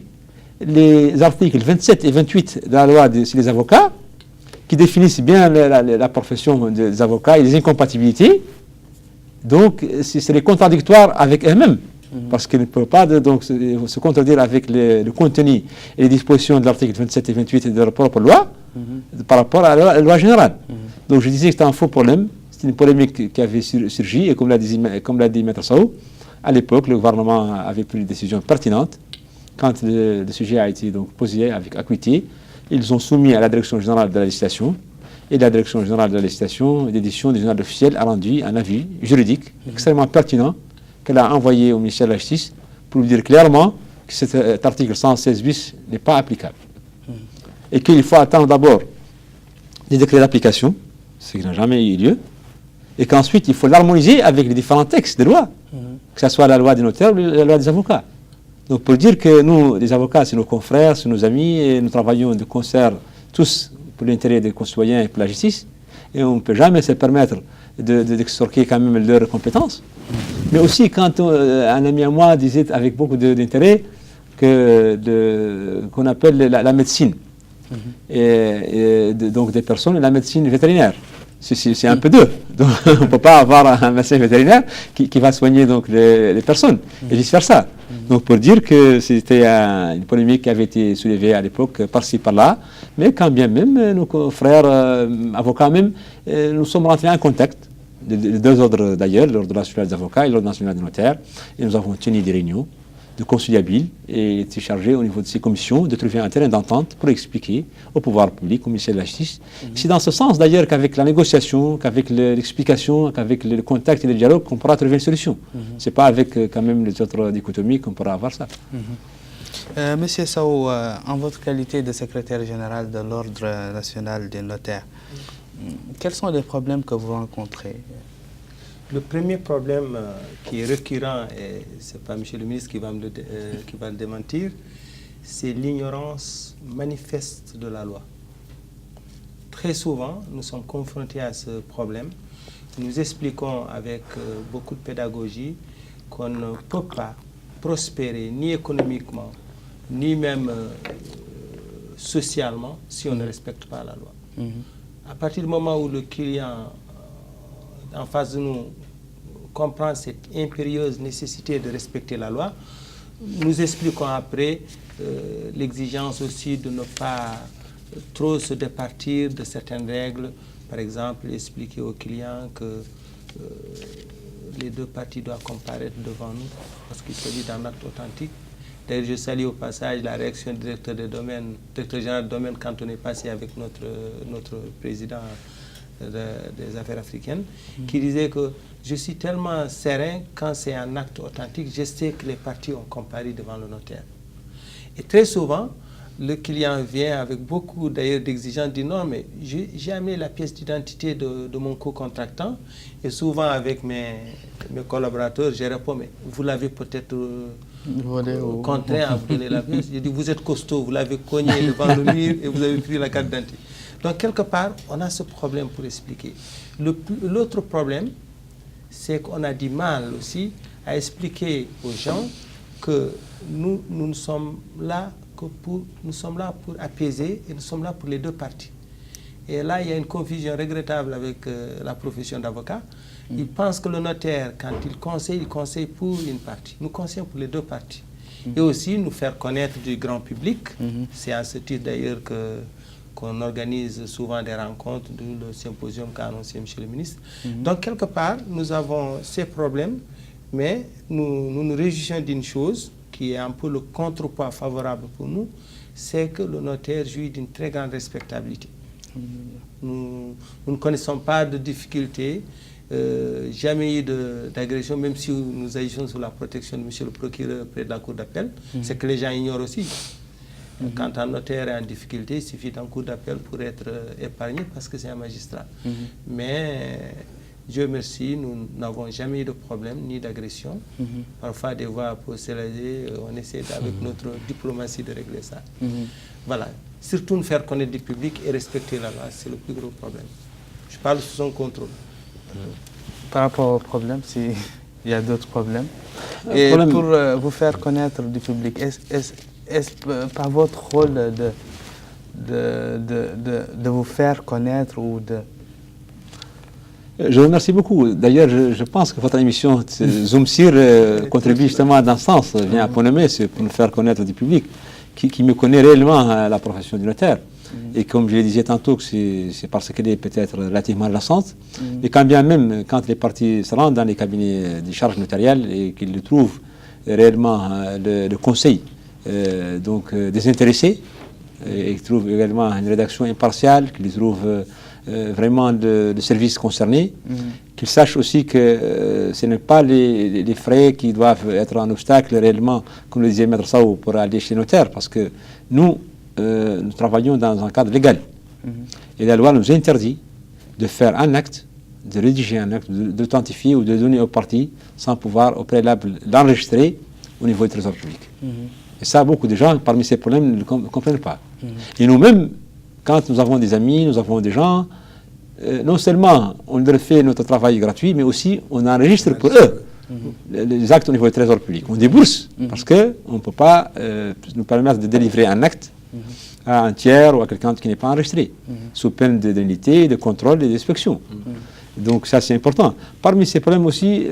B: les articles 27 et 28 de la loi sur les avocats, qui définissent bien la profession des avocats et les incompatibilités. Donc, c'est les contradictoires avec eux-mêmes, parce qu'ils ne peuvent pas donc, se contredire avec le contenu et les dispositions de l'article 27 et 28 de leur propre loi par rapport à la loi générale. Donc, je disais que c'était un faux problème. C'est une polémique qui avait surgi, et comme l'a dit Maître Sow, à l'époque, le gouvernement avait pris une décision pertinente. Quand le sujet a été donc posé avec acuité, ils ont soumis à la Direction générale de la législation, et la Direction générale de la législation et d'édition du journal officiel a rendu un avis juridique extrêmement pertinent qu'elle a envoyé au ministère de la Justice pour lui dire clairement que cet article 116 bis n'est pas applicable. Et qu'il faut attendre d'abord les décrets d'application, ce qui n'a jamais eu lieu, et qu'ensuite il faut l'harmoniser avec les différents textes de loi, que ce soit la loi des notaires ou la loi des avocats. Donc pour dire que nous, les avocats, c'est nos confrères, c'est nos amis, et nous travaillons de concert tous pour l'intérêt des concitoyens et pour la justice, et on ne peut jamais se permettre d'extorquer quand même leurs compétences. Mais aussi quand un ami à moi disait avec beaucoup d'intérêt qu'on appelle la médecine, donc des personnes, la médecine vétérinaire. C'est un peu d'eux. Donc, on ne peut pas avoir un médecin vétérinaire qui va soigner donc, les personnes, et vice-versa. Donc, pour dire que c'était une polémique qui avait été soulevée à l'époque, par-ci, par-là, mais quand bien même, nos frères avocats même, nous sommes rentrés en contact, de deux ordres d'ailleurs, l'ordre national des avocats et l'ordre national des notaires, et nous avons tenu des réunions de conciliabile et été chargé au niveau de ces commissions de trouver un terrain d'entente pour expliquer au pouvoir public, au ministère de la Justice. C'est dans ce sens d'ailleurs qu'avec la négociation, qu'avec l'explication, qu'avec le contact et le dialogue qu'on pourra trouver une solution. Ce n'est pas avec quand même les autres dichotomies qu'on pourra avoir ça.
A: Monsieur Sow, en votre qualité de secrétaire général de l'Ordre national des notaires, quels sont les problèmes que vous rencontrez?
C: Le premier problème qui est récurrent, et ce n'est pas M. le ministre qui va le démentir, c'est l'ignorance manifeste de la loi. Très souvent, nous sommes confrontés à ce problème. Nous expliquons avec beaucoup de pédagogie qu'on ne peut pas prospérer ni économiquement, ni même socialement si on ne respecte pas la loi. À partir du moment où le client en face de nous comprend cette impérieuse nécessité de respecter la loi, nous expliquons après l'exigence aussi de ne pas trop se départir de certaines règles. Par exemple, expliquer au client que les deux parties doivent comparaître devant nous parce qu'il s'agit d'un acte authentique. D'ailleurs, je salue au passage la réaction du directeur général de domaine quand on est passé avec notre président des affaires africaines, qui disait que je suis tellement serein quand c'est un acte authentique, je sais que les parties ont comparé devant le notaire. Et très souvent, le client vient avec beaucoup d'ailleurs d'exigences, dit non, mais j'ai amené la pièce d'identité de mon co-contractant, et souvent avec mes collaborateurs, je réponds, mais vous l'avez peut-être contraint à vous donner la pièce. Je dis, vous êtes costaud, vous l'avez cogné devant le mur et vous avez pris la carte d'identité. Donc, quelque part, on a ce problème pour expliquer. L'autre problème, c'est qu'on a du mal aussi à expliquer aux gens que nous sommes là pour apaiser et nous sommes là pour les deux parties. Et là, il y a une confusion regrettable avec la profession d'avocat. Ils pensent que le notaire, quand il conseille pour une partie. Nous conseillons pour les deux parties. Et aussi nous faire connaître du grand public. C'est à ce titre d'ailleurs qu'on organise souvent des rencontres, d'où le symposium qu'a annoncé M. le ministre. Donc, quelque part, nous avons ces problèmes, mais nous nous réjouissons d'une chose qui est un peu le contrepoids favorable pour nous, c'est que le notaire jouit d'une très grande respectabilité. Nous ne connaissons pas de difficultés, jamais eu d'agression, même si nous agissons sous la protection de monsieur le procureur près de la cour d'appel. C'est que les gens ignorent aussi. Quand un notaire est en difficulté, il suffit d'un cours d'appel pour être épargné parce que c'est un magistrat. Mais Dieu merci, nous n'avons jamais eu de problème ni d'agression. Parfois, des voix pour s'élever, on essaie avec notre diplomatie de régler ça. Voilà. Surtout nous faire connaître du public et respecter la loi, c'est le plus gros problème. Je parle sous son contrôle.
A: Par rapport au problème, s'il y a d'autres problèmes. Et pour vous faire connaître du public, est-ce pas votre rôle de vous faire connaître ou de...
B: Je vous remercie beaucoup. D'ailleurs, je pense que votre émission Zoom Sir contribue justement dans ce sens, vient à point nommé, c'est pour nous faire connaître du public qui me connaît réellement la profession du notaire. Et comme je le disais tantôt, c'est parce qu'elle est peut-être relativement récente. Et quand bien même, quand les parties se rendent dans les cabinets des charges notariales et qu'ils trouvent réellement le conseil désintéressé, et qu'ils trouvent également une rédaction impartiale, qu'ils trouvent vraiment le service concerné, qu'ils sachent aussi que ce n'est pas les frais qui doivent être un obstacle réellement, comme le disait Maître Sao, pour aller chez le notaire, parce que nous travaillons dans un cadre légal. Et la loi nous interdit de faire un acte, de rédiger un acte, d'authentifier ou de donner aux parties sans pouvoir au préalable l'enregistrer au niveau du trésor public. Et ça, beaucoup de gens, parmi ces problèmes, ne comprennent pas. Et nous-mêmes, quand nous avons des amis, nous avons des gens, non seulement on leur fait notre travail gratuit, mais aussi on enregistre pour eux les actes au niveau du trésor public. On débourse parce qu'on ne peut pas nous permettre de délivrer un acte à un tiers ou à quelqu'un qui n'est pas enregistré, sous peine d'indemnité, de contrôle et d'inspection. Donc ça c'est important. Parmi ces problèmes aussi,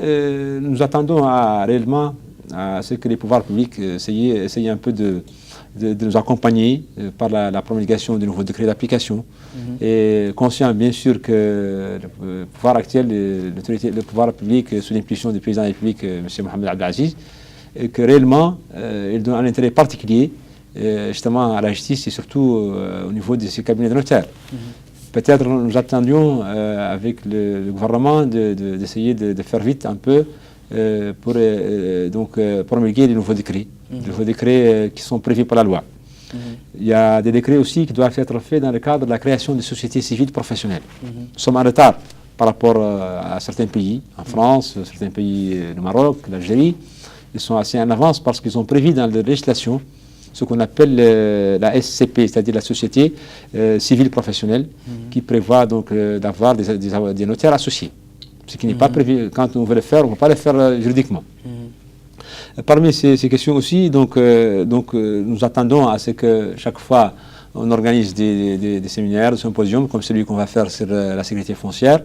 B: nous attendons réellement à ce que les pouvoirs publics essayent un peu de nous accompagner par la promulgation de nouveaux décrets d'application. Et conscient bien sûr que le pouvoir actuel, le pouvoir public sous l'impulsion du président de la République, M. Mohamed Abdelaziz, que réellement il donne un intérêt particulier justement à la justice et surtout au niveau de ces cabinets de notaires. Peut-être nous attendions avec le gouvernement d'essayer de faire vite un peu pour promulguer les nouveaux décrets, qui sont prévus par la loi. Il y a des décrets aussi qui doivent être faits dans le cadre de la création des sociétés civiles professionnelles. Nous sommes en retard par rapport à certains pays, en France, certains pays, le Maroc, l'Algérie. Ils sont assez en avance parce qu'ils ont prévu dans la législation ce qu'on appelle la SCP, c'est-à-dire la société civile professionnelle, qui prévoit donc d'avoir des notaires associés. Ce qui n'est pas prévu. Quand on veut le faire, on ne peut pas le faire juridiquement. Parmi ces questions aussi, nous attendons à ce que chaque fois on organise des séminaires, des symposiums, comme celui qu'on va faire sur la sécurité foncière.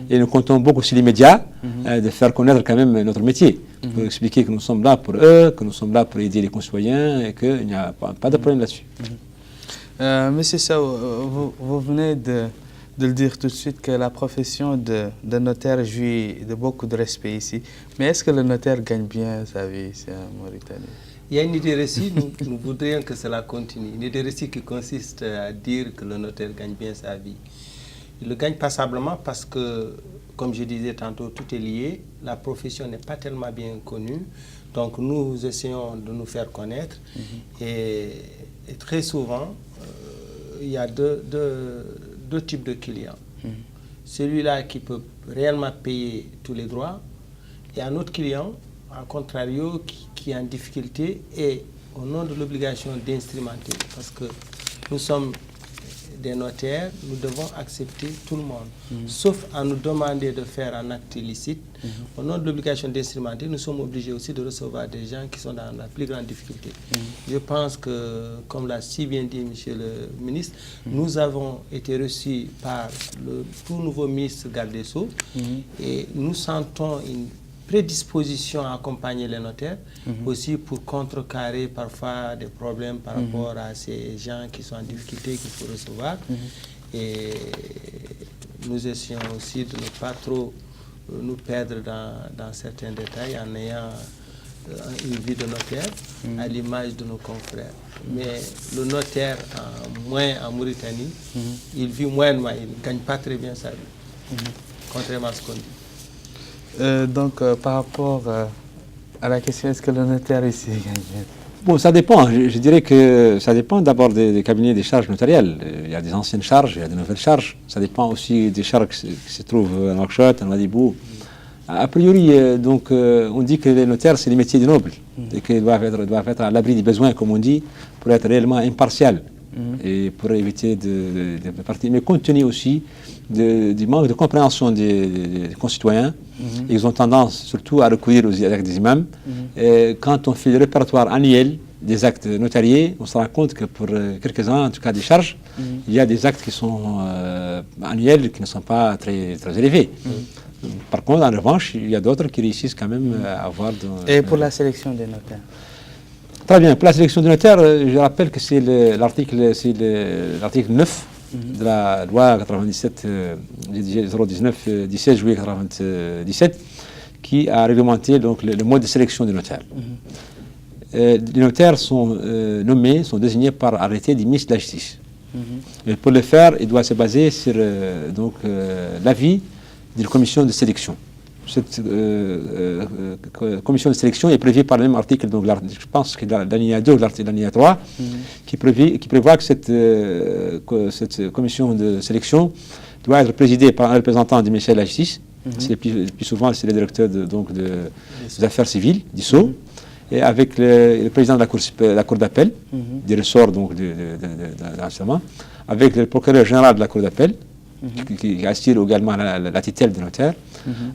B: Et nous comptons beaucoup sur les médias, de faire connaître quand même notre métier, pour expliquer que nous sommes là pour eux, que nous sommes là pour aider les concitoyens et qu'il n'y a pas de problème là-dessus.
A: Monsieur Sao, vous venez de le dire tout de suite que la profession de notaire jouit de beaucoup de respect ici. Mais est-ce que le notaire gagne bien sa vie ici en Mauritanie?
C: Il y a une idée reçue, nous voudrions que cela continue. Une idée reçue qui consiste à dire que le notaire gagne bien sa vie. Il le gagne passablement parce que, comme je disais tantôt, tout est lié. La profession n'est pas tellement bien connue. Donc nous essayons de nous faire connaître. Et très souvent, il y a deux types de clients. Celui-là qui peut réellement payer tous les droits et un autre client, à contrario, qui est en difficulté et au nom de l'obligation d'instrumenter, parce que nous sommes des notaires, nous devons accepter tout le monde, sauf à nous demander de faire un acte illicite. Au nom de l'obligation d'instrumenter, nous sommes obligés aussi de recevoir des gens qui sont dans la plus grande difficulté. Je pense que, comme l'a si bien dit Monsieur le ministre, nous avons été reçus par le tout nouveau ministre garde des Sceaux et nous sentons une prédisposition à accompagner les notaires, aussi pour contrecarrer parfois des problèmes par rapport à ces gens qui sont en difficulté qu'il faut recevoir. Et nous essayons aussi de ne pas trop nous perdre dans certains détails en ayant une vie de notaire, à l'image de nos confrères. Mais le notaire, moins en Mauritanie, il vit moyennement, il ne gagne pas très bien sa vie, contrairement à ce qu'on dit.
A: Donc, par rapport à la question, est-ce que le notaire ici gagne bien?
B: Bon, ça dépend. Je dirais que ça dépend d'abord des cabinets des charges notariales. Il y a des anciennes charges, il y a des nouvelles charges. Ça dépend aussi des charges qui se trouvent à Nouakchott, à Nouadhibou. A priori, donc, on dit que les notaires, c'est les métiers des nobles et qu'ils doivent être à l'abri des besoins, comme on dit, pour être réellement impartial et pour éviter de partir. Mais compte tenu aussi du manque de compréhension des concitoyens, ils ont tendance surtout à recourir aux actes des imams. Et quand on fait le répertoire annuel des actes notariés, on se rend compte que pour quelques-uns, en tout cas des charges, il y a des actes qui sont annuels qui ne sont pas très, très élevés. Par contre, en revanche, il y a d'autres qui réussissent quand même à avoir...
A: Et pour la sélection des notaires?
B: Très bien. Pour la sélection des notaires, je rappelle que c'est l'article 9 de la loi 97 019 17 juillet 97 qui a réglementé donc, le mode de sélection des notaires. Les notaires sont nommés, sont désignés par arrêté du ministre de la Justice. Mais pour le faire, il doit se baser sur l'avis d'une commission de sélection. Cette commission de sélection est prévue par le même article, donc je pense que l'alinéa 2 de l'alinéa 3, qui prévoit que cette commission de sélection doit être présidée par un représentant du ministère de la Justice. Le plus souvent, c'est le directeur des affaires civiles, d'ISO, et avec le président de la cour d'appel, des ressorts donc, de l'enseignement, avec le procureur général de la cour d'appel, qui assure également la tutelle des notaires,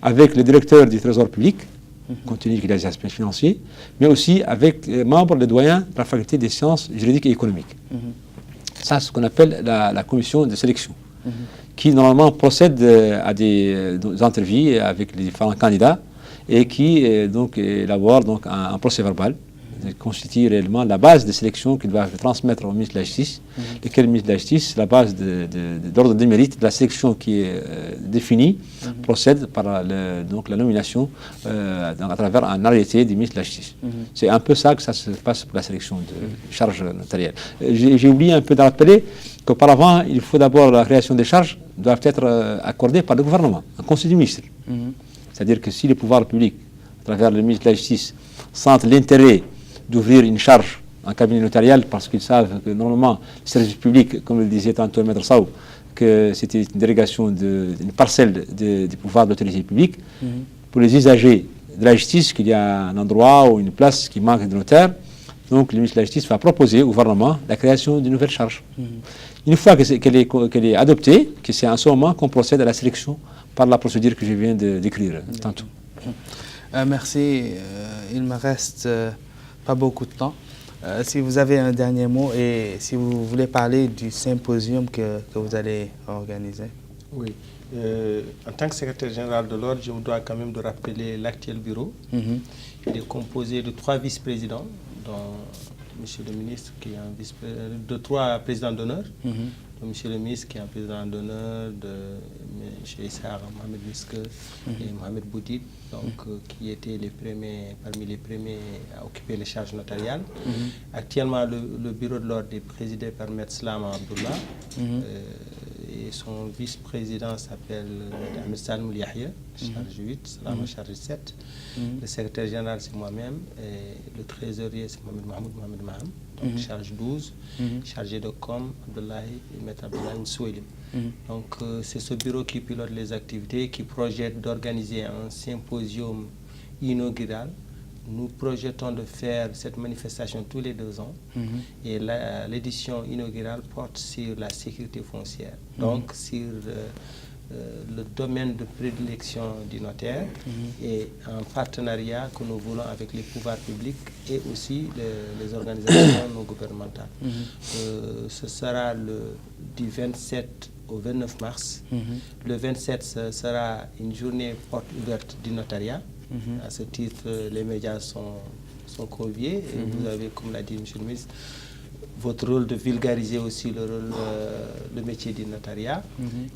B: avec le directeur du Trésor public, compte tenu qu'il a des aspects financiers, mais aussi avec les membres, les doyens de la faculté des sciences juridiques et économiques. Ça, c'est ce qu'on appelle la commission de sélection, qui normalement procède à des entrevues avec les différents candidats et qui donc élabore donc, un procès verbal constitue réellement la base de sélection qu'ils doivent transmettre au ministre de la Justice, lequel ministre de la Justice, la base d'ordre de mérite de la sélection qui est définie, procède par donc la nomination à travers un arrêté du ministre de la Justice. C'est un peu ça que ça se passe pour la sélection de charges notariales. J'ai oublié un peu de rappeler qu'auparavant, il faut d'abord la création des charges doivent être accordées par le gouvernement, un conseil du ministre. C'est-à-dire que si les pouvoirs publics, à travers le ministre de la Justice, sentent l'intérêt d'ouvrir une charge en cabinet notarial parce qu'ils savent que normalement le service public, comme le disait tantôt Maître Saou, que c'était une délégation d'une parcelle du pouvoir de l'autorité publique, pour les usagers de la justice, qu'il y a un endroit ou une place qui manque de notaire, donc le ministre de la Justice va proposer au gouvernement la création d'une nouvelle charge. Une fois qu'elle est adoptée, que c'est en ce moment qu'on procède à la sélection par la procédure que je viens de décrire tantôt.
A: Merci. Il me reste pas beaucoup de temps. Si vous avez un dernier mot et si vous voulez parler du symposium que vous allez organiser.
C: Oui. En tant que secrétaire général de l'ordre, je vous dois quand même de rappeler l'actuel bureau. Il est composé de 3 vice-présidents, dont Monsieur le ministre qui est de 3 présidents d'honneur. Monsieur le ministre qui est un président d'honneur, de M. Issa Mohamed Miske et Mohamed Boudid, donc, qui étaient parmi les premiers à occuper les charges notariales. Actuellement, le bureau de l'ordre est présidé par M. Slama Abdullah et son vice-président s'appelle M. Salmoul Yahya, charge 8, Slama charge 7. Le secrétaire général, c'est moi-même, et le trésorier, c'est Mohamed Maham. Donc, charge 12, chargé de com, Abdoulaye et Maître Abdoulaye Nsouelim. Donc, c'est ce bureau qui pilote les activités, qui projette d'organiser un symposium inaugural. Nous projetons de faire cette manifestation tous les 2 ans. Et l'édition inaugurale porte sur la sécurité foncière, donc sur le domaine de prédilection du notaire et en partenariat que nous voulons avec les pouvoirs publics et aussi les organisations non gouvernementales. Ce sera du 27 au 29 mars. Le 27, ce sera une journée porte ouverte du notariat. À ce titre, les médias sont conviés et vous avez, comme l'a dit M. le ministre, votre rôle de vulgariser aussi le métier du notariat.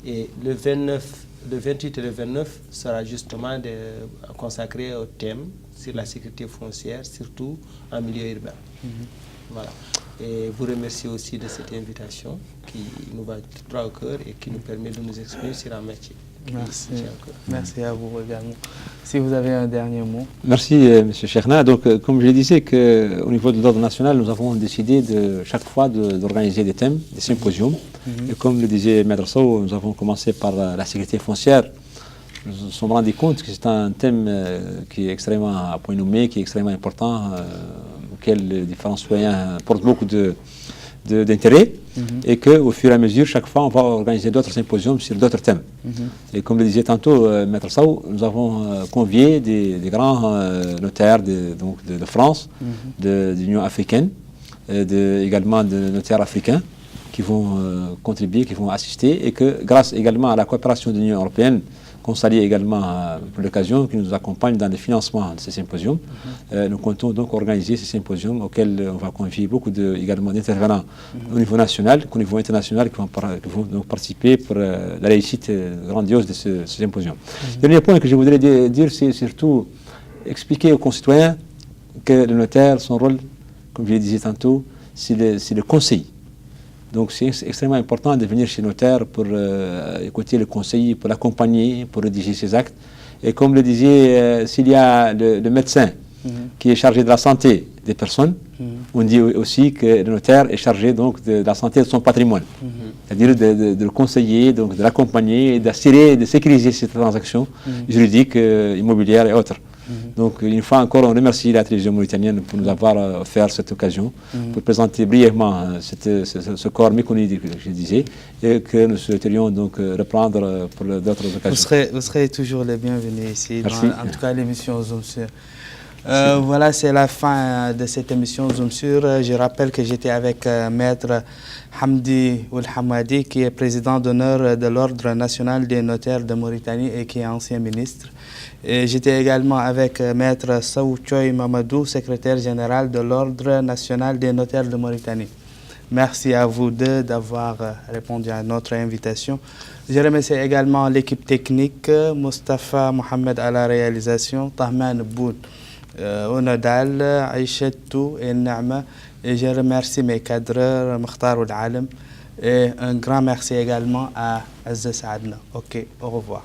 C: Et le 28 et le 29 sera justement consacré au thème sur la sécurité foncière, surtout en milieu urbain. Voilà. Et vous remercie aussi de cette invitation qui nous va droit au cœur et qui nous permet de nous exprimer sur un métier.
A: Merci. Merci à vous également. Si vous avez un dernier mot.
B: Merci, M. Cheikhna. Donc, comme je le disais, au niveau de l'ordre national, nous avons décidé chaque fois d'organiser des thèmes, des symposiums. Et comme le disait Maître Sow, nous avons commencé par la sécurité foncière. Nous nous sommes rendus compte que c'est un thème qui est extrêmement à point nommé, qui est extrêmement important, auquel les différents citoyens portent beaucoup d'intérêt, et qu'au fur et à mesure, chaque fois, on va organiser d'autres symposiums sur d'autres thèmes. Et comme le disait tantôt Maître Sow, nous avons convié des grands notaires de France, de l'Union africaine, également de notaires africains, qui vont contribuer, qui vont assister, et que grâce également à la coopération de l'Union européenne, qu'on salue également pour l'occasion, qui nous accompagne dans le financement de ces symposiums. Nous comptons donc organiser ces symposiums auxquels on va convier beaucoup également d'intervenants au niveau national, au niveau international, qui vont donc participer pour la réussite grandiose de ce symposium. Le dernier point que je voudrais dire, c'est surtout expliquer aux concitoyens que le notaire, son rôle, comme je le disais tantôt, c'est le conseil. Donc c'est extrêmement important de venir chez le notaire pour écouter le conseil, pour l'accompagner, pour rédiger ses actes. Et comme le disait, s'il y a le médecin qui est chargé de la santé des personnes, on dit aussi que le notaire est chargé donc de la santé de son patrimoine. C'est-à-dire de le conseiller, donc de l'accompagner, et d'assurer, de sécuriser ces transactions juridiques, immobilières et autres. Donc, une fois encore, on remercie la télévision mauritanienne pour nous avoir offert cette occasion pour présenter brièvement ce corps méconnu, que je disais, et que nous souhaiterions donc reprendre pour d'autres occasions.
A: Vous serez toujours les bienvenus ici, en tout cas l'émission Zoom Sur. Voilà, c'est la fin de cette émission Zoom Sur. Je rappelle que j'étais avec Maître Hamdi Oulhamadi, qui est président d'honneur de l'Ordre national des notaires de Mauritanie et qui est ancien ministre. Et j'étais également avec Maître Sow Choy Mamadou, secrétaire général de l'Ordre national des notaires de Mauritanie. Merci à vous deux d'avoir répondu à notre invitation. Je remercie également l'équipe technique, Mustafa Mohamed à la réalisation, Tahman Boud au Nodal, Aïchetou et Naama. Et je remercie mes cadreurs, Mokhtar Oul Alem. Et un grand merci également à Aziz Saadna. Ok, au revoir.